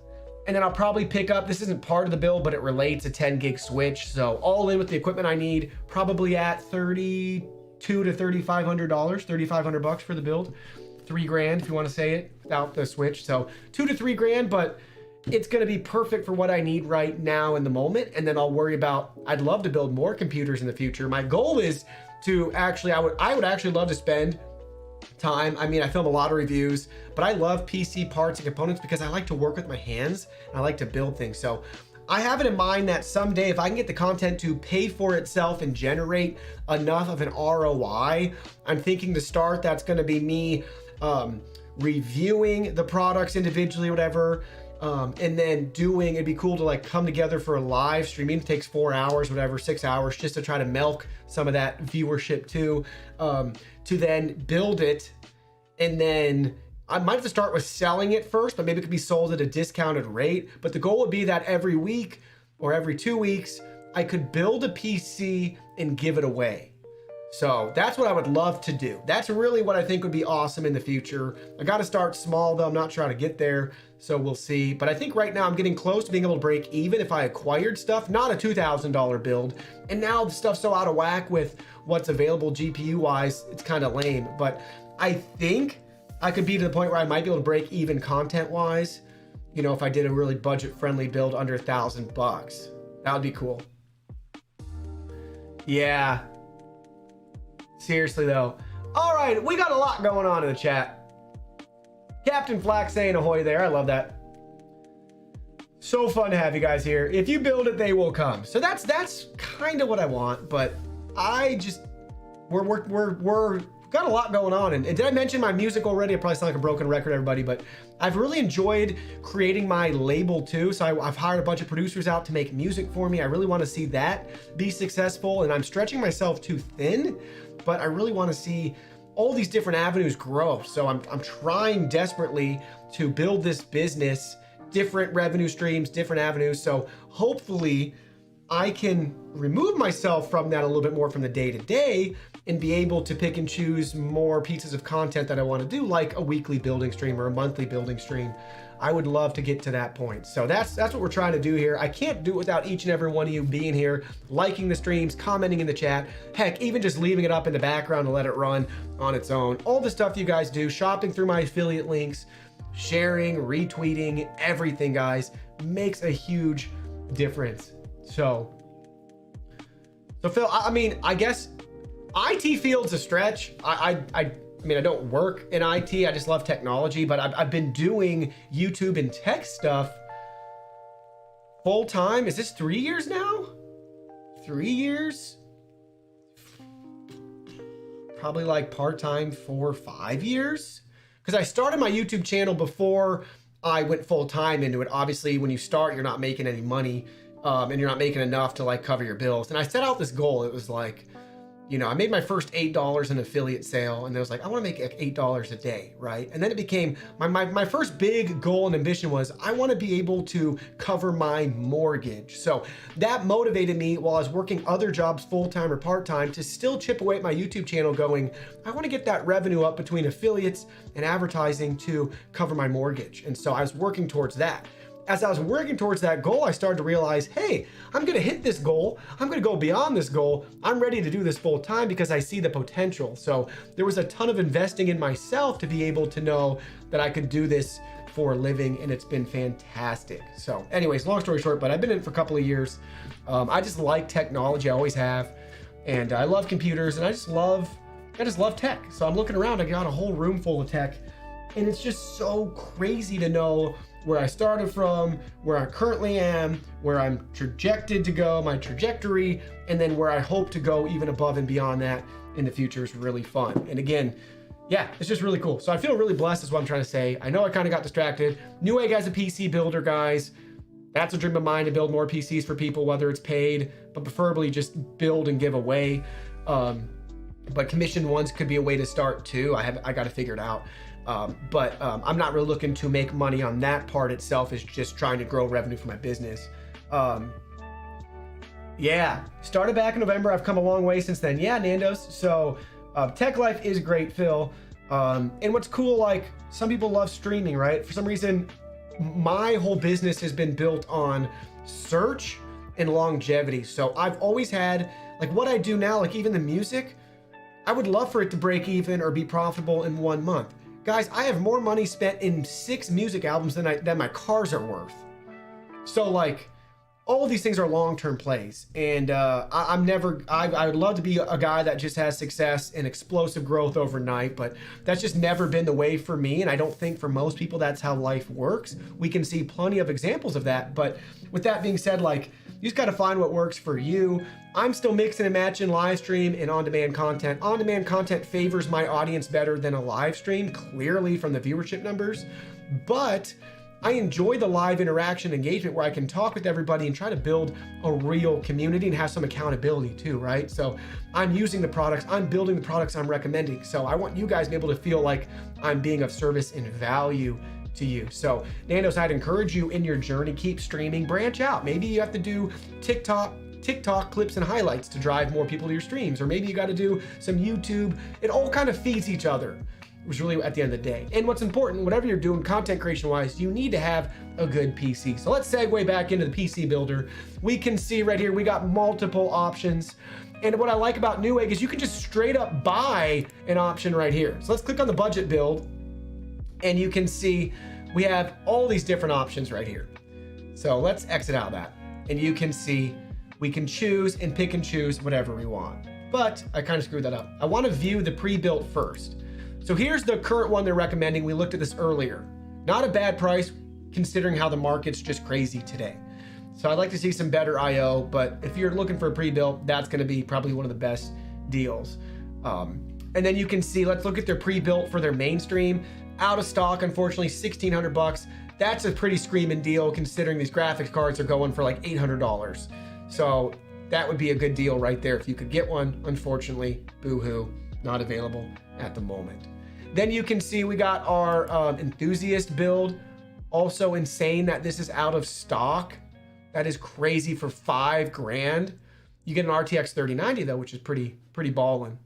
And then I'll probably pick up, this isn't part of the build, but it relates a 10 gig switch. So all in with the equipment I need, probably at $3,200 to $3,500, 3,500 bucks for the build. 3 grand if you want to say it without the switch. So 2 to 3 grand, but it's going to be perfect for what I need right now in the moment. And then I'll worry about, I'd love to build more computers in the future. My goal is to actually, I would actually love to spend time. I mean, I film a lot of reviews, but I love PC parts and components because I like to work with my hands and I like to build things. So I have it in mind that someday if I can get the content to pay for itself and generate enough of an ROI, I'm thinking to start, that's going to be me reviewing the products individually, whatever, and then it'd be cool to like come together for a live streaming. It takes 4 hours, whatever, 6 hours, just to try to milk some of that viewership too, to then build it. And then I might have to start with selling it first, but maybe it could be sold at a discounted rate. But the goal would be that every week or every 2 weeks, I could build a PC and give it away. So that's what I would love to do. That's really what I think would be awesome in the future. I got to start small though. I'm not trying to get there, so we'll see. But I think right now I'm getting close to being able to break even if I acquired stuff, not a $2,000 build. And now the stuff's so out of whack with what's available GPU wise, it's kind of lame. But I think I could be to the point where I might be able to break even content wise, you know, if I did a really budget friendly build under $1,000. That would be cool. Yeah. Seriously though. All right, we got a lot going on in the chat. Captain Flack saying ahoy there. I love that. So fun to have you guys here. If you build it, they will come. So that's kind of what I want, but we're got a lot going on. And did I mention my music already? I probably sound like a broken record, everybody, but I've really enjoyed creating my label too. So I've hired a bunch of producers out to make music for me. I really want to see that be successful, and I'm stretching myself too thin, but I really want to see all these different avenues grow. So I'm trying desperately to build this business, different revenue streams, different avenues. So hopefully I can remove myself from that a little bit more from the day to day and be able to pick and choose more pieces of content that I want to do, like a weekly building stream or a monthly building stream. I would love to get to that point. So that's what we're trying to do here. I can't do it without each and every one of you being here, liking the streams, commenting in the chat, heck, even just leaving it up in the background to let it run on its own. All the stuff you guys do, shopping through my affiliate links, sharing, retweeting, everything, guys, makes a huge difference. So Phil, I mean, I guess IT field's a stretch. I mean, I don't work in IT. I just love technology, but I've been doing YouTube and tech stuff full time. Is this 3 years now? 3 years? Probably like part-time 4 or 5 years. Because I started my YouTube channel before I went full time into it. Obviously, when you start, you're not making any money. And you're not making enough to like cover your bills. And I set out this goal. It was like, you know, I made my first $8 in affiliate sale, and it was like, I want to make like $8 a day, right? And then it became my first big goal and ambition was I want to be able to cover my mortgage. So that motivated me while I was working other jobs full-time or part-time to still chip away at my YouTube channel going, I want to get that revenue up between affiliates and advertising to cover my mortgage. And so I was working towards that. As I was working towards that goal, I started to realize, hey, I'm going to hit this goal. I'm going to go beyond this goal. I'm ready to do this full time because I see the potential. So there was a ton of investing in myself to be able to know that I could do this for a living, and it's been fantastic. So anyways, long story short, but I've been in it for a couple of years. I just like technology. I always have. And I love computers, and I just love tech. So I'm looking around, I got a whole room full of tech, and it's just so crazy to know where I started from, where I currently am, where I'm trajected to go, my trajectory, and then where I hope to go even above and beyond that in the future is really fun. And again, yeah, it's just really cool. So I feel really blessed is what I'm trying to say. I know I kind of got distracted. Newegg as a PC builder, guys. That's a dream of mine, to build more PCs for people, whether it's paid, but preferably just build and give away. But commissioned ones could be a way to start too. I got to figure it out. But I'm not really looking to make money on that part itself. Is just trying to grow revenue for my business. Yeah, started back in November. I've come a long way since then. Yeah, Nando's. So tech life is great, Phil. And what's cool, like some people love streaming, right? For some reason, my whole business has been built on search and longevity. So I've always had, like what I do now, like even the music, I would love for it to break even or be profitable in 1 month. Guys, I have more money spent in 6 music albums than my cars are worth. So like all of these things are long-term plays, and I would love to be a guy that just has success and explosive growth overnight, but that's just never been the way for me, and I don't think for most people that's how life works. We can see plenty of examples of that, but with that being said, like, you just got to find what works for you. I'm still mixing and matching live stream and on-demand content. On-demand content favors my audience better than a live stream, clearly from the viewership numbers, but I enjoy the live interaction engagement where I can talk with everybody and try to build a real community and have some accountability too, right? So I'm using the products, I'm building the products I'm recommending. So I want you guys to be able to feel like I'm being of service and value to you. So Nandos, I'd encourage you in your journey, keep streaming, branch out. Maybe you have to do TikTok clips and highlights to drive more people to your streams, or maybe you got to do some YouTube. It all kind of feeds each other. Was really at the end of the day. And what's important, whatever you're doing content creation wise, you need to have a good PC. So let's segue back into the PC builder. We can see right here, we got multiple options. And what I like about Newegg is you can just straight up buy an option right here. So let's click on the budget build, and you can see we have all these different options right here. So let's exit out of that. And you can see we can choose and pick and choose whatever we want. But I kind of screwed that up. I want to view the pre-built first. So here's the current one they're recommending. We looked at this earlier. Not a bad price considering how the market's just crazy today. So I'd like to see some better IO, but if you're looking for a pre-built, that's going to be probably one of the best deals. And then you can see, let's look at their pre-built for their mainstream. Out of stock, unfortunately, $1,600. That's a pretty screaming deal considering these graphics cards are going for like $800. So that would be a good deal right there if you could get one. Unfortunately, boo-hoo, not available at the moment. Then you can see we got our enthusiast build. Also insane that this is out of stock. That is crazy for $5,000. You get an RTX 3090 though, which is pretty ballin'.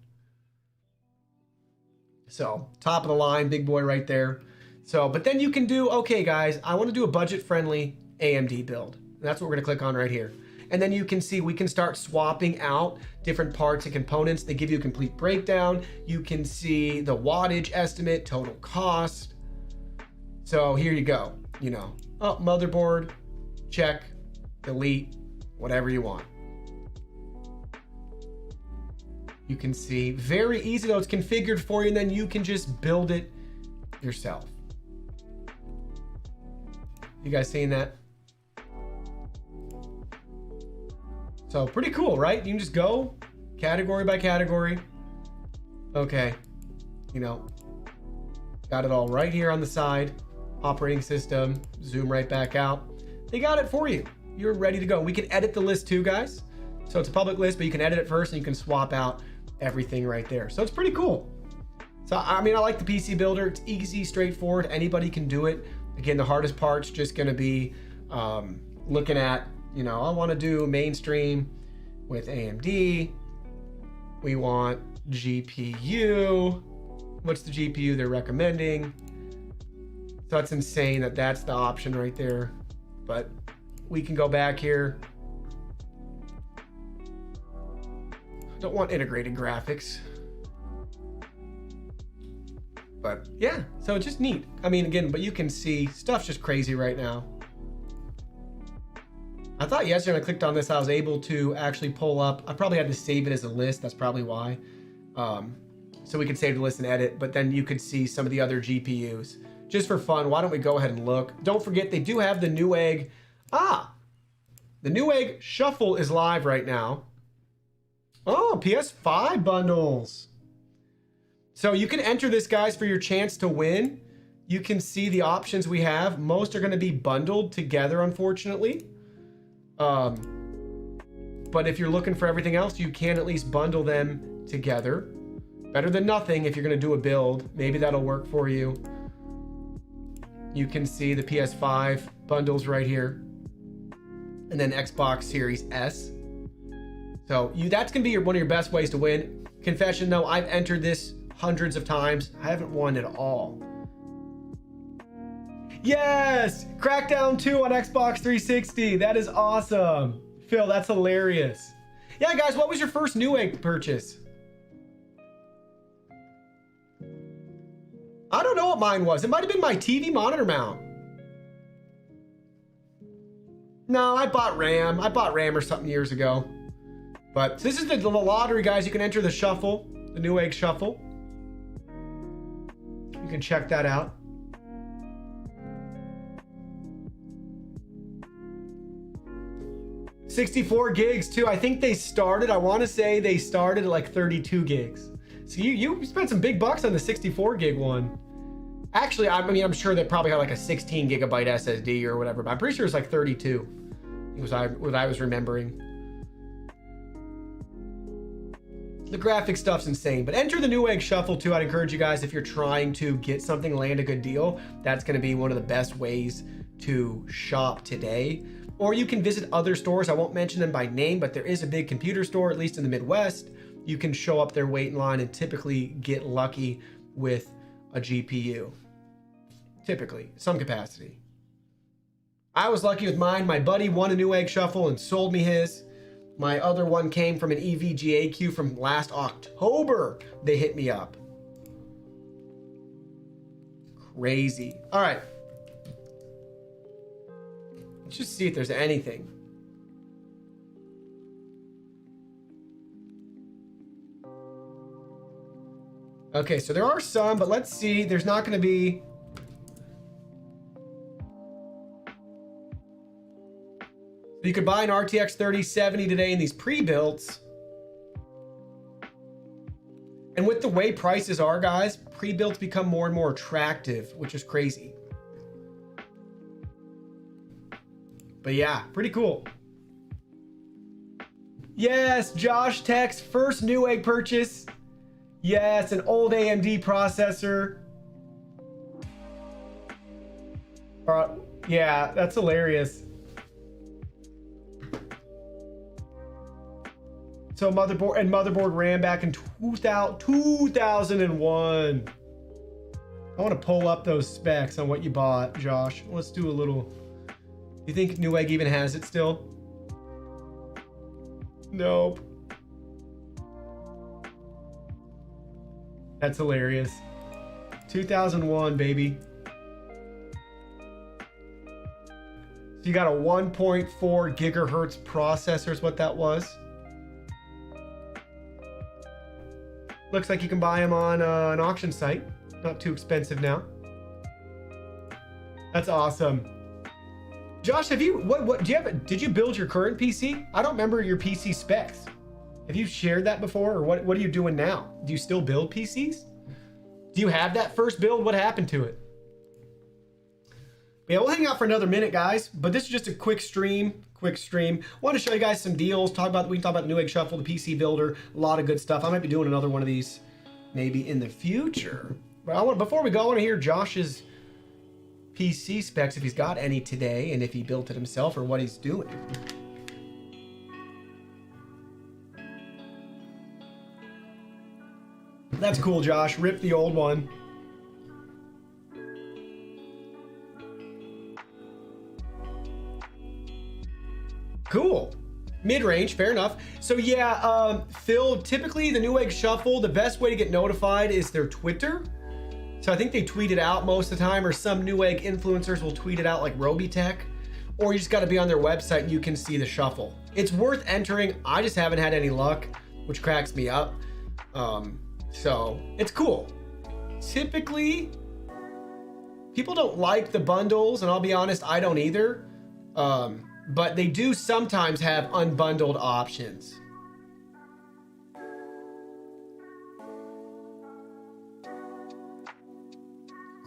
So top of the line, big boy right there. So, but then you can do, okay guys, I want to do a budget friendly AMD build. And that's what we're gonna click on right here. And then you can see we can start swapping out different parts and components. They give you a complete breakdown. You can see the wattage estimate, total cost. So here you go, you know, oh, motherboard, check, delete, whatever you want. You can see very easy though, it's configured for you, and then you can just build it yourself. You guys seeing that? So pretty cool, right? You can just go category by category. Okay, you know, got it all right here on the side. Operating system, zoom right back out. They got it for you. You're ready to go. We can edit the list too, guys. So it's a public list, but you can edit it first and you can swap out everything right there. So it's pretty cool. So, I mean, I like the PC builder. It's easy, straightforward. Anybody can do it. Again, the hardest part's just gonna be looking at, you know, I wanna do mainstream with AMD. We want GPU. What's the GPU they're recommending? So it's insane that that's the option right there. But we can go back here. Don't want integrated graphics. But yeah, so it's just neat. I mean, again, but you can see stuff's just crazy right now. I thought yesterday when I clicked on this, I was able to actually pull up. I probably had to save it as a list. That's probably why. So we could save the list and edit, but then you could see some of the other GPUs. Just for fun, why don't we go ahead and look? Don't forget, they do have the Newegg. The Newegg Shuffle is live right now. Oh, PS5 bundles. So you can enter this, guys, for your chance to win. You can see the options we have. Most are going to be bundled together, unfortunately. But if you're looking for everything else, you can at least bundle them together. Better than nothing if you're going to do a build. Maybe that'll work for you. You can see the PS5 bundles right here. And then Xbox Series S. So that's going to be one of your best ways to win. Confession though, I've entered this hundreds of times. I haven't won at all. Yes! Crackdown 2 on Xbox 360. That is awesome. Phil, that's hilarious. Yeah, guys, what was your first Newegg purchase? I don't know what mine was. It might have been my TV monitor mount. No, I bought RAM. I bought RAM or something years ago. But this is the lottery, guys. You can enter the shuffle, the Newegg shuffle. You can check that out. $64 gigs too. I think they started, I want to say they started at like 32 gigs. So you spent some big bucks on the 64 gig one. Actually, I mean, I'm sure they probably had like a 16 gigabyte SSD or whatever, but I'm pretty sure it's like 32. It was what I was remembering. The graphic stuff's insane, but enter the Newegg shuffle too. I'd encourage you guys, if you're trying to get something, land a good deal, that's going to be one of the best ways to shop today. Or you can visit other stores. I won't mention them by name, but there is a big computer store, at least in the Midwest. You can show up there, wait in line, and typically get lucky with a GPU. Typically, some capacity. I was lucky with mine. My buddy won a Newegg shuffle and sold me his. My other one came from an EVGA queue from last October. They hit me up. Crazy. All right. Let's just see if there's anything. Okay, so there are some, but let's see. There's not going to be... You could buy an RTX 3070 today in these pre-builds. And with the way prices are, guys, pre-builds become more and more attractive, which is crazy. But yeah, pretty cool. Yes, Josh Tech's first Newegg purchase. Yes, an old AMD processor. Yeah, that's hilarious. So motherboard RAM back in 2001. I want to pull up those specs on what you bought, Josh. Let's do a little. You think Newegg even has it still? Nope. That's hilarious. 2001, baby. So you got a 1.4 gigahertz processor is what that was. Looks like you can buy them on an auction site. Not too expensive now. That's awesome. Josh, have you did you build your current PC? I don't remember your PC specs. Have you shared that before, or what are you doing now? Do you still build PCs? Do you have that first build? What happened to it? Yeah, we'll hang out for another minute, guys, but this is just a quick stream. Want to show you guys some deals. We can talk about the Newegg Shuffle, the PC Builder, a lot of good stuff. I might be doing another one of these maybe in the future. But before we go, I want to hear Josh's PC specs, if he's got any today, and if he built it himself or what he's doing. That's cool, Josh. Rip the old one. Cool. Mid-range, fair enough. So yeah, Phil, typically the Newegg Shuffle, the best way to get notified is their Twitter. So I think they tweet it out most of the time, or some Newegg influencers will tweet it out like Robitech, or you just got to be on their website and you can see the shuffle. It's worth entering. I just haven't had any luck, which cracks me up. So it's cool. Typically, people don't like the bundles, and I'll be honest, I don't either. But they do sometimes have unbundled options.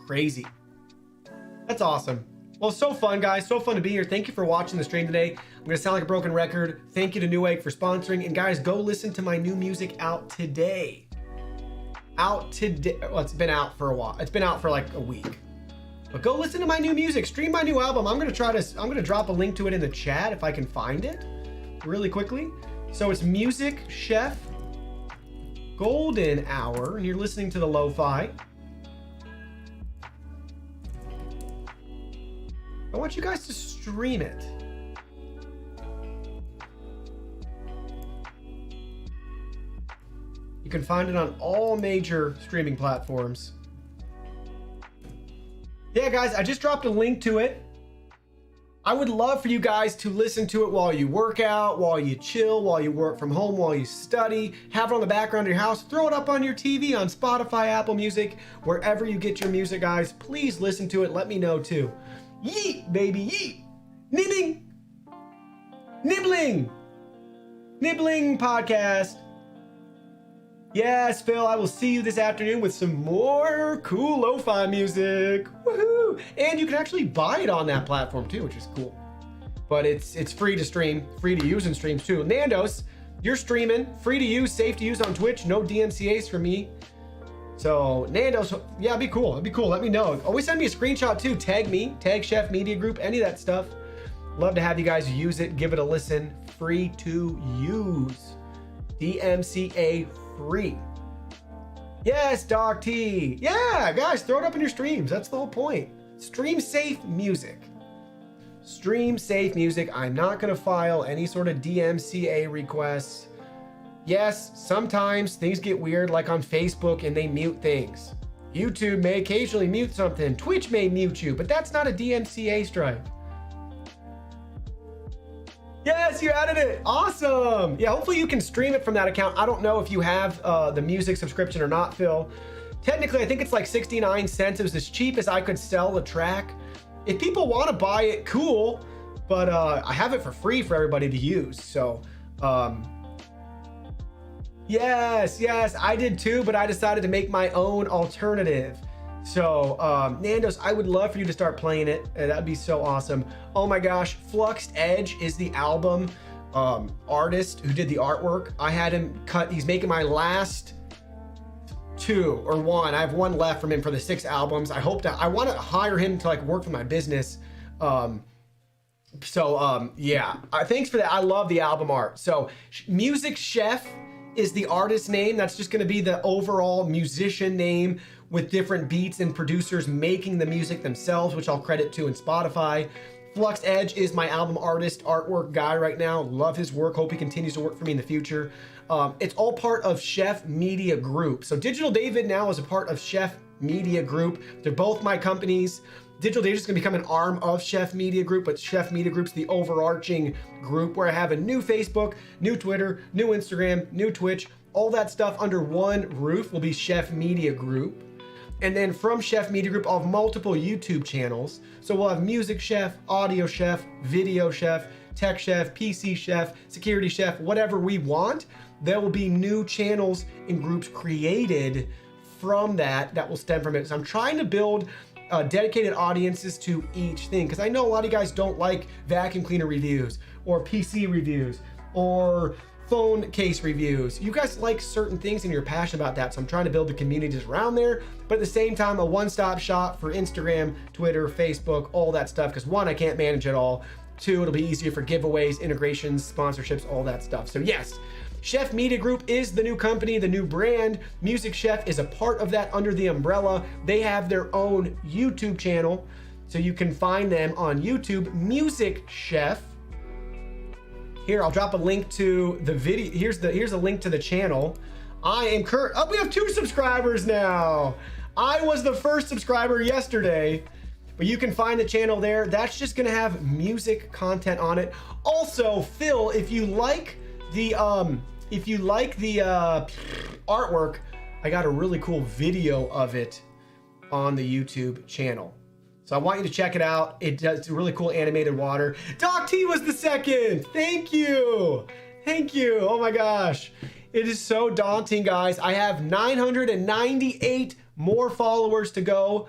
Crazy. That's awesome. Well, so fun, guys. So fun to be here. Thank you for watching the stream today. I'm going to sound like a broken record. Thank you to Newegg for sponsoring. And guys, go listen to my new music out today. Well, it's been out for a while. It's been out for like a week. But go listen to my new music, stream my new album. I'm gonna drop a link to it in the chat if I can find it really quickly. So it's Music Chef Golden Hour, and you're listening to the lo-fi. I want you guys to stream it. You can find it on all major streaming platforms. Yeah, guys, I just dropped a link to it. I would love for you guys to listen to it while you work out, while you chill, while you work from home, while you study. Have it on the background of your house. Throw it up on your TV, on Spotify, Apple Music, wherever you get your music, guys. Please listen to it. Let me know too. Yeet, baby, yeet. Nibbling. Nibbling. Nibbling podcast. Yes, Phil, I will see you this afternoon with some more cool lo-fi music. Woohoo! And you can actually buy it on that platform too, which is cool. But it's free to stream, free to use in streams too. Nandos, you're streaming, free to use, safe to use on Twitch, no DMCAs for me. So Nandos, yeah, it'd be cool. It'd be cool. Let me know. Always send me a screenshot too. Tag me, tag Chef Media Group, any of that stuff. Love to have you guys use it. Give it a listen. Free to use. DMCA free. Yes, Doc T. Yeah, guys, throw it up in your streams. That's the whole point. Stream safe music. Stream safe music. I'm not going to file any sort of DMCA requests. Yes, sometimes things get weird, like on Facebook, and they mute things. YouTube may occasionally mute something. Twitch may mute you, but that's not a DMCA strike. Yes, you added it. Awesome. Yeah, hopefully you can stream it from that account. I don't know if you have the music subscription or not, Phil. Technically, I think it's like 69 cents. It was as cheap as I could sell the track. If people want to buy it, cool. But I have it for free for everybody to use. So, yes, I did too, but I decided to make my own alternative. So, Nandos, I would love for you to start playing it. That'd be so awesome. Oh my gosh, Fluxed Edge is the album artist who did the artwork. I had him cut, he's making my last two or one. I have one left from him for the 6 albums. I want to hire him to like work for my business. Yeah, thanks for that. I love the album art. So Music Chef is the artist name. That's just going to be the overall musician name, with different beats and producers making the music themselves, which I'll credit to in Spotify. Flux Edge is my album artist, artwork guy right now. Love his work. Hope he continues to work for me in the future. It's all part of Chef Media Group. So Digital David now is a part of Chef Media Group. They're both my companies. Digital David is going to become an arm of Chef Media Group, but Chef Media Group's the overarching group where I have a new Facebook, new Twitter, new Instagram, new Twitch. All that stuff under one roof will be Chef Media Group. And then from Chef Media Group, I'll have multiple YouTube channels. So we'll have Music Chef, Audio Chef, Video Chef, Tech Chef, PC Chef, Security Chef, whatever we want. There will be new channels and groups created from that will stem from it. So I'm trying to build dedicated audiences to each thing, because I know a lot of you guys don't like vacuum cleaner reviews or PC reviews or phone case reviews. You guys like certain things and you're passionate about that. So I'm trying to build the communities around there, but at the same time, a one-stop shop for Instagram, Twitter, Facebook, all that stuff. Because 1, I can't manage it all. 2, it'll be easier for giveaways, integrations, sponsorships, all that stuff. So yes, Chef Media Group is the new company, the new brand. Music Chef is a part of that under the umbrella. They have their own YouTube channel, so you can find them on YouTube, Music Chef. Here, I'll drop a link to the video. Here's a link to the channel. I am we have 2 subscribers now. I was the first subscriber yesterday, but you can find the channel there. That's just gonna have music content on it. Also, Phil, if you like the artwork, I got a really cool video of it on the YouTube channel. So I want you to check it out. It's a really cool animated water. Doc T was the second. Thank you. Thank you. Oh my gosh. It is so daunting, guys. I have 998 more followers to go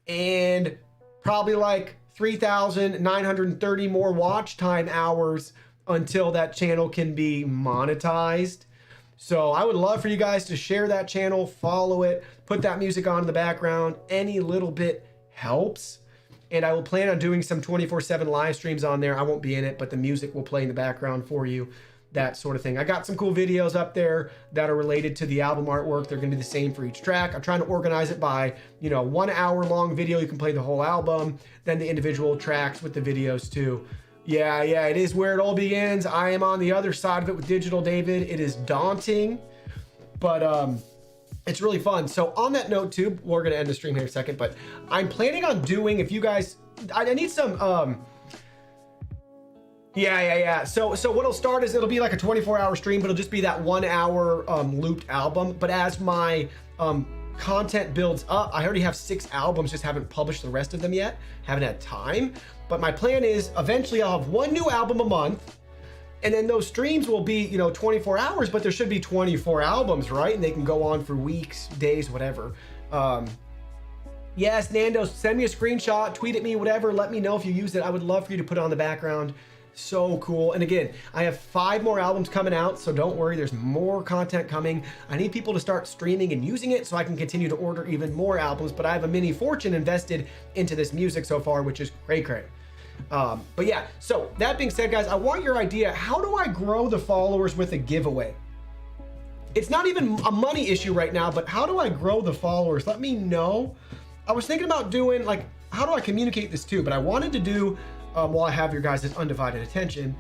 and probably like 3,930 more watch time hours until that channel can be monetized. So I would love for you guys to share that channel, follow it, put that music on in the background. Any little bit helps. And I will plan on doing some 24/7 live streams on there. I won't be in it, but the music will play in the background for you, that sort of thing. I got some cool videos up there that are related to the album artwork. They're going to be the same for each track. I'm trying to organize it by, 1 hour long video. You can play the whole album, then the individual tracks with the videos too. Yeah, it is where it all begins. I am on the other side of it with Digital David. It is daunting, but it's really fun. So on that note too, we're gonna end the stream here in a second, but I'm planning on doing, if you guys, I need some Yeah. So what'll start is it'll be like a 24-hour stream, but it'll just be that 1 hour looped album. But as my content builds up, I already have 6 albums, just haven't published the rest of them yet. Haven't had time. But my plan is eventually I'll have 1 new album a month. And then those streams will be, 24 hours, but there should be 24 albums, right? And they can go on for weeks, days, whatever. Yes, Nando, send me a screenshot, tweet at me, whatever. Let me know if you use it. I would love for you to put it on the background. So cool. And again, I have 5 more albums coming out, so don't worry, there's more content coming. I need people to start streaming and using it so I can continue to order even more albums, but I have a mini fortune invested into this music so far, which is great. But yeah, so that being said, guys, I want your idea. How do I grow the followers with a giveaway? It's not even a money issue right now, but how do I grow the followers? Let me know. I was thinking about doing like, how do I communicate this too? But I wanted to do, while I have your guys' undivided attention,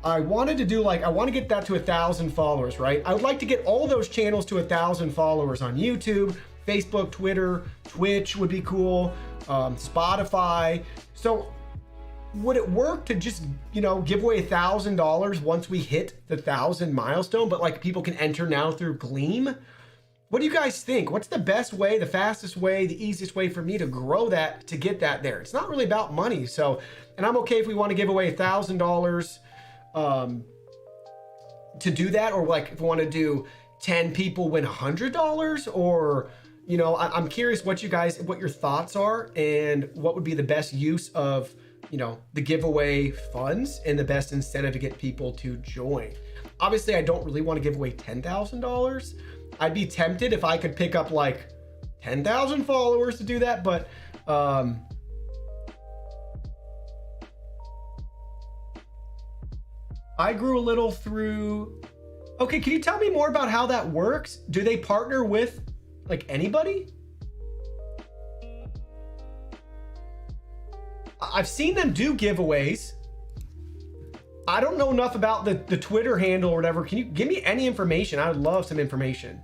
I wanted to do like, I want to get that to 1,000 followers, right? I would like to get all those channels to 1,000 followers on YouTube, Facebook, Twitter, Twitch would be cool, Spotify. So would it work to just, give away $1,000 once we hit the 1,000 milestone, but like people can enter now through Gleam? What do you guys think? What's the best way, the fastest way, the easiest way for me to grow that, to get that there? It's not really about money. So, and I'm okay if we want to give away $1,000 to do that, or like if we want to do 10 people win $100, or, I'm curious what your thoughts are and what would be the best use of, the giveaway funds and the best incentive to get people to join. Obviously, I don't really want to give away $10,000. I'd be tempted if I could pick up like 10,000 followers to do that, but I grew a little through. Okay, can you tell me more about how that works? Do they partner with like anybody? I've seen them do giveaways. I don't know enough about the Twitter handle or whatever. Can you give me any information? I would love some information.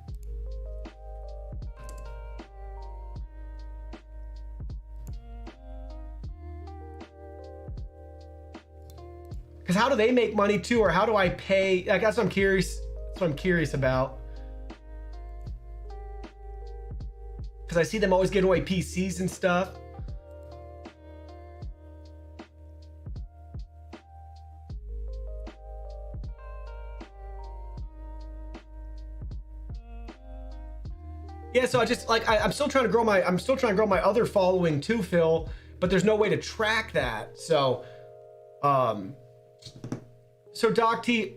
Because how do they make money too? Or how do I pay? I guess I'm curious. That's what I'm curious about. Because I see them always giving away PCs and stuff. Yeah, so I'm still trying to grow my other following too, Phil, but there's no way to track that. So Doc T,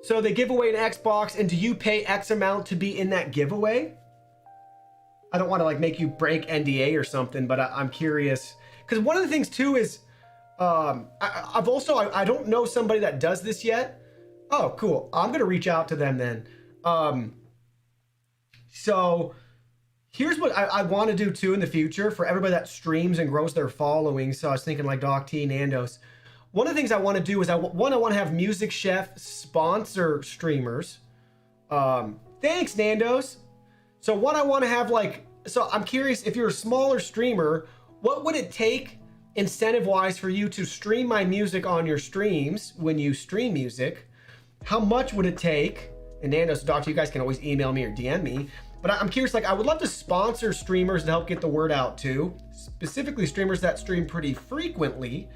so they give away an Xbox, and do you pay X amount to be in that giveaway? I don't want to like make you break NDA or something, but I'm curious, because one of the things too is I don't know somebody that does this yet. Oh, cool. I'm gonna reach out to them then. So here's what I want to do too in the future for everybody that streams and grows their following. So I was thinking like Doc T, Nandos. One of the things I want to do is I want to have Music Chef sponsor streamers. Thanks, Nandos. So what I want to have so I'm curious, if you're a smaller streamer, what would it take incentive wise for you to stream my music on your streams when you stream music? How much would it take? And Nandos, Doctor, you guys can always email me or DM me. But I'm curious, I would love to sponsor streamers to help get the word out too. Specifically streamers that stream pretty frequently.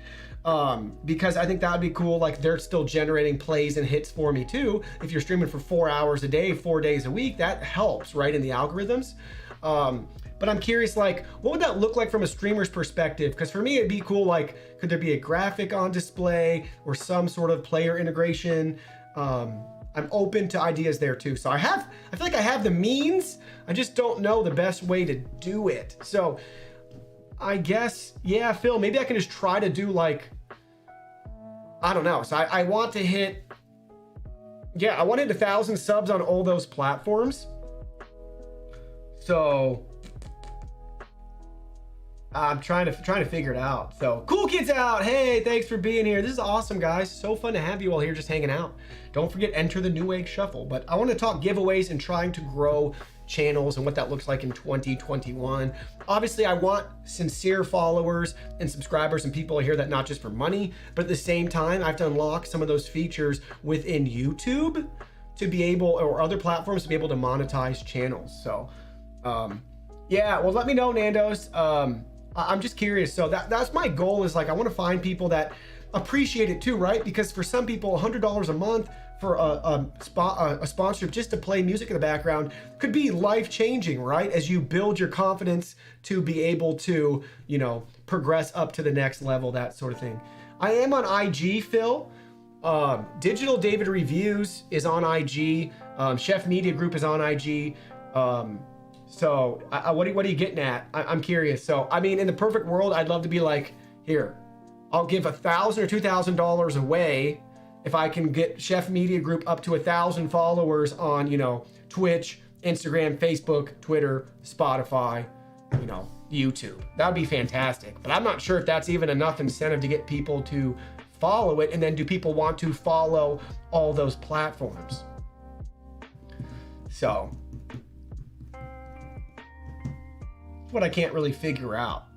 Because I think that would be cool. Like they're still generating plays and hits for me too. If you're streaming for 4 hours a day, 4 days a week, that helps, right, in the algorithms. But I'm curious, what would that look like from a streamer's perspective? Because for me, it'd be cool, could there be a graphic on display or some sort of player integration? I'm open to ideas there too. So I feel like I have the means. I just don't know the best way to do it. So I guess, yeah, Phil, maybe I can just try to do I don't know. So I want to hit, I want to hit 1,000 subs on all those platforms. So I'm trying to figure it out. So Cool Kids out. Hey, thanks for being here. This is awesome, guys. So fun to have you all here just hanging out. Don't forget, enter the Newegg Shuffle. But I want to talk giveaways and trying to grow channels and what that looks like in 2021. Obviously, I want sincere followers and subscribers and people here that not just for money, but at the same time, I have to unlock some of those features within YouTube to be able, or other platforms to be able to monetize channels. So, yeah, well, let me know, Nando's. I'm just curious. So that's my goal, is like, I want to find people that appreciate it too, right? Because for some people, $100 a month for a sponsorship just to play music in the background could be life-changing, right? As you build your confidence to be able to, you know, progress up to the next level, that sort of thing. I am on IG, Phil. Digital David Reviews is on IG. Chef Media Group is on IG. So what are you getting at? I'm curious. So, I mean, in the perfect world, I'd love to be like, here, I'll give $1,000 or $2,000 away if I can get Chef Media Group up to 1,000 followers on, you know, Twitch, Instagram, Facebook, Twitter, Spotify, you know, YouTube. That would be fantastic. But I'm not sure if that's even enough incentive to get people to follow it. And then do people want to follow all those platforms? So, what I can't really figure out.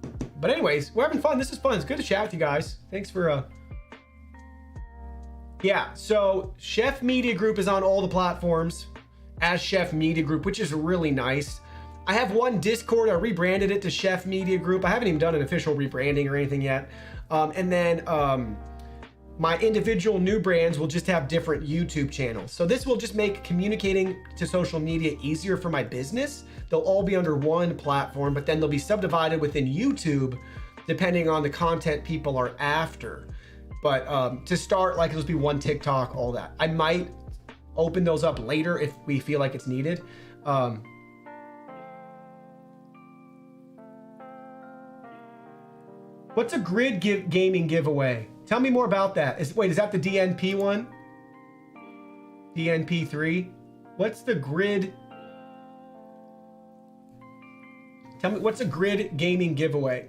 But anyways, we're having fun. This is fun. It's good to chat with you guys. Thanks for yeah, so Chef Media Group is on all the platforms as Chef Media Group, which is really nice. I have one Discord. I rebranded it to Chef Media Group. I haven't even done an official rebranding or anything yet. And then my individual new brands will just have different YouTube channels. So this will just make communicating to social media easier for my business. They'll all be under one platform, but then they'll be subdivided within YouTube depending on the content people are after. But to start, like, it'll just be one TikTok, all that. I might open those up later if we feel like it's needed. What's a grid gaming giveaway? Tell me more about that. Is that the DNP one? DNP3? What's the grid? Tell me, what's a grid gaming giveaway?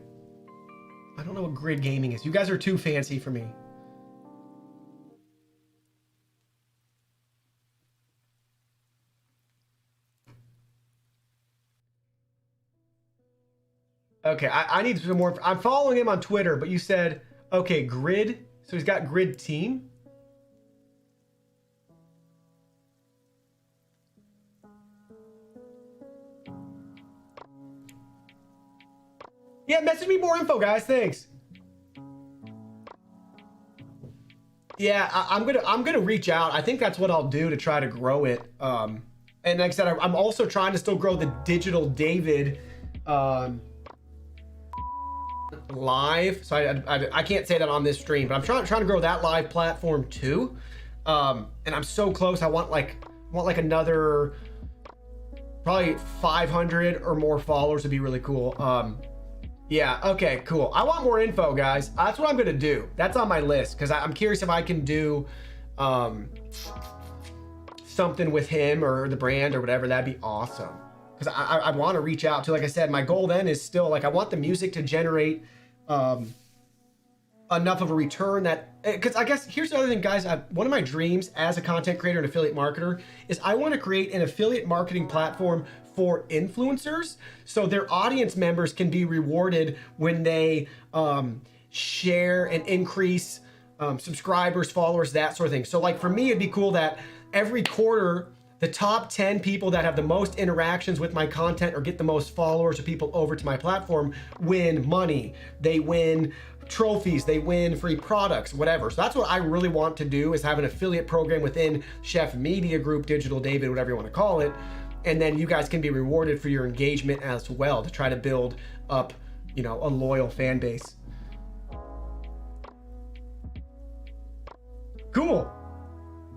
I don't know what grid gaming is. You guys are too fancy for me. Okay, I need some more. I'm following him on Twitter, but you said, okay, grid. So he's got grid team. Yeah, message me more info, guys. Thanks. Yeah, I'm gonna reach out. I think that's what I'll do to try to grow it. And like I said, I'm also trying to still grow the Digital David live. So I can't say that on this stream, but I'm trying to grow that live platform too. And I'm so close. I want like another probably 500 or more followers would be really cool. Yeah, okay, cool. I want more info, guys. That's what I'm gonna do. That's on my list because I'm curious if I can do something with him or the brand or whatever. That'd be awesome. Because I want to reach out to, like I said, my goal then is still, like, I want the music to generate enough of a return that, because I guess here's the other thing, guys. One of my dreams as a content creator and affiliate marketer is I want to create an affiliate marketing platform for influencers so their audience members can be rewarded when they share and increase subscribers, followers, that sort of thing. So like for me, it'd be cool that every quarter, the top 10 people that have the most interactions with my content or get the most followers or people over to my platform win money. They win trophies, they win free products, whatever. So that's what I really want to do, is have an affiliate program within Chef Media Group, Digital David, whatever you want to call it. And then you guys can be rewarded for your engagement as well to try to build up, you know, a loyal fan base. Cool.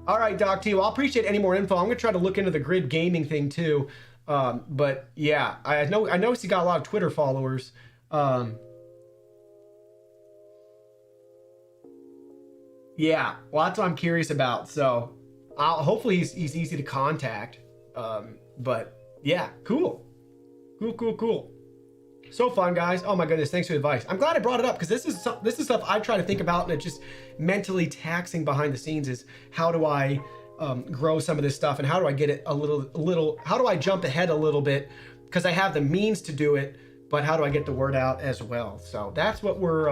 All right, Doc T. Well, I'll appreciate any more info. I'm gonna try to look into the grid gaming thing too. But yeah, I noticed he got a lot of Twitter followers. Yeah, well, that's what I'm curious about. So hopefully he's easy to contact. But yeah, cool. So fun, guys. Oh my goodness, thanks for the advice. I'm glad I brought it up because this is stuff I try to think about, and it's just mentally taxing behind the scenes. Is how do I grow some of this stuff, and how do I get it a little, how do I jump ahead a little bit? Because I have the means to do it, but how do I get the word out as well? So that's what we're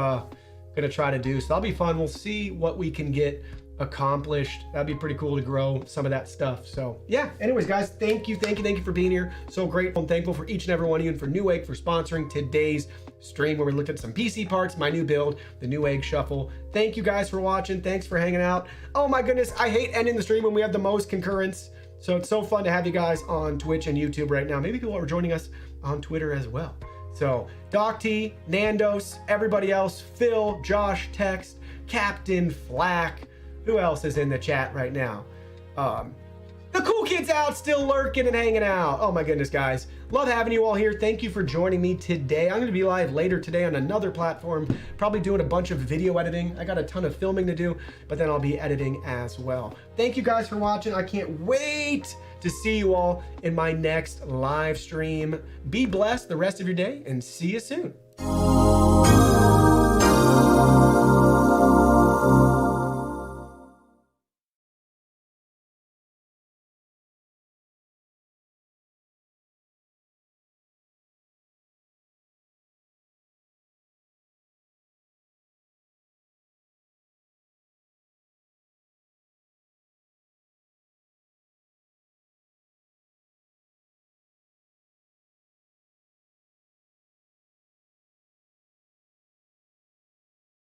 gonna try to do. So that'll be fun. We'll see what we can get accomplished. That'd be pretty cool to grow some of that stuff. So yeah, anyways guys, thank you for being here. So grateful and thankful for each and every one of you, and for Newegg for sponsoring today's stream where we looked at some PC parts, my new build, the Newegg shuffle. Thank you guys for watching. Thanks for hanging out. Oh my goodness, I hate ending the stream when we have the most concurrence. So it's so fun to have you guys on Twitch and YouTube right now. Maybe people are joining us on Twitter as well. So Doc T, Nandos, everybody else, Phil, Josh, Text, Captain Flack. Who else is in the chat right now? The cool kids out, still lurking and hanging out. Oh my goodness, guys. Love having you all here. Thank you for joining me today. I'm going to be live later today on another platform, probably doing a bunch of video editing. I got a ton of filming to do, but then I'll be editing as well. Thank you guys for watching. I can't wait to see you all in my next live stream. Be blessed the rest of your day, and see you soon.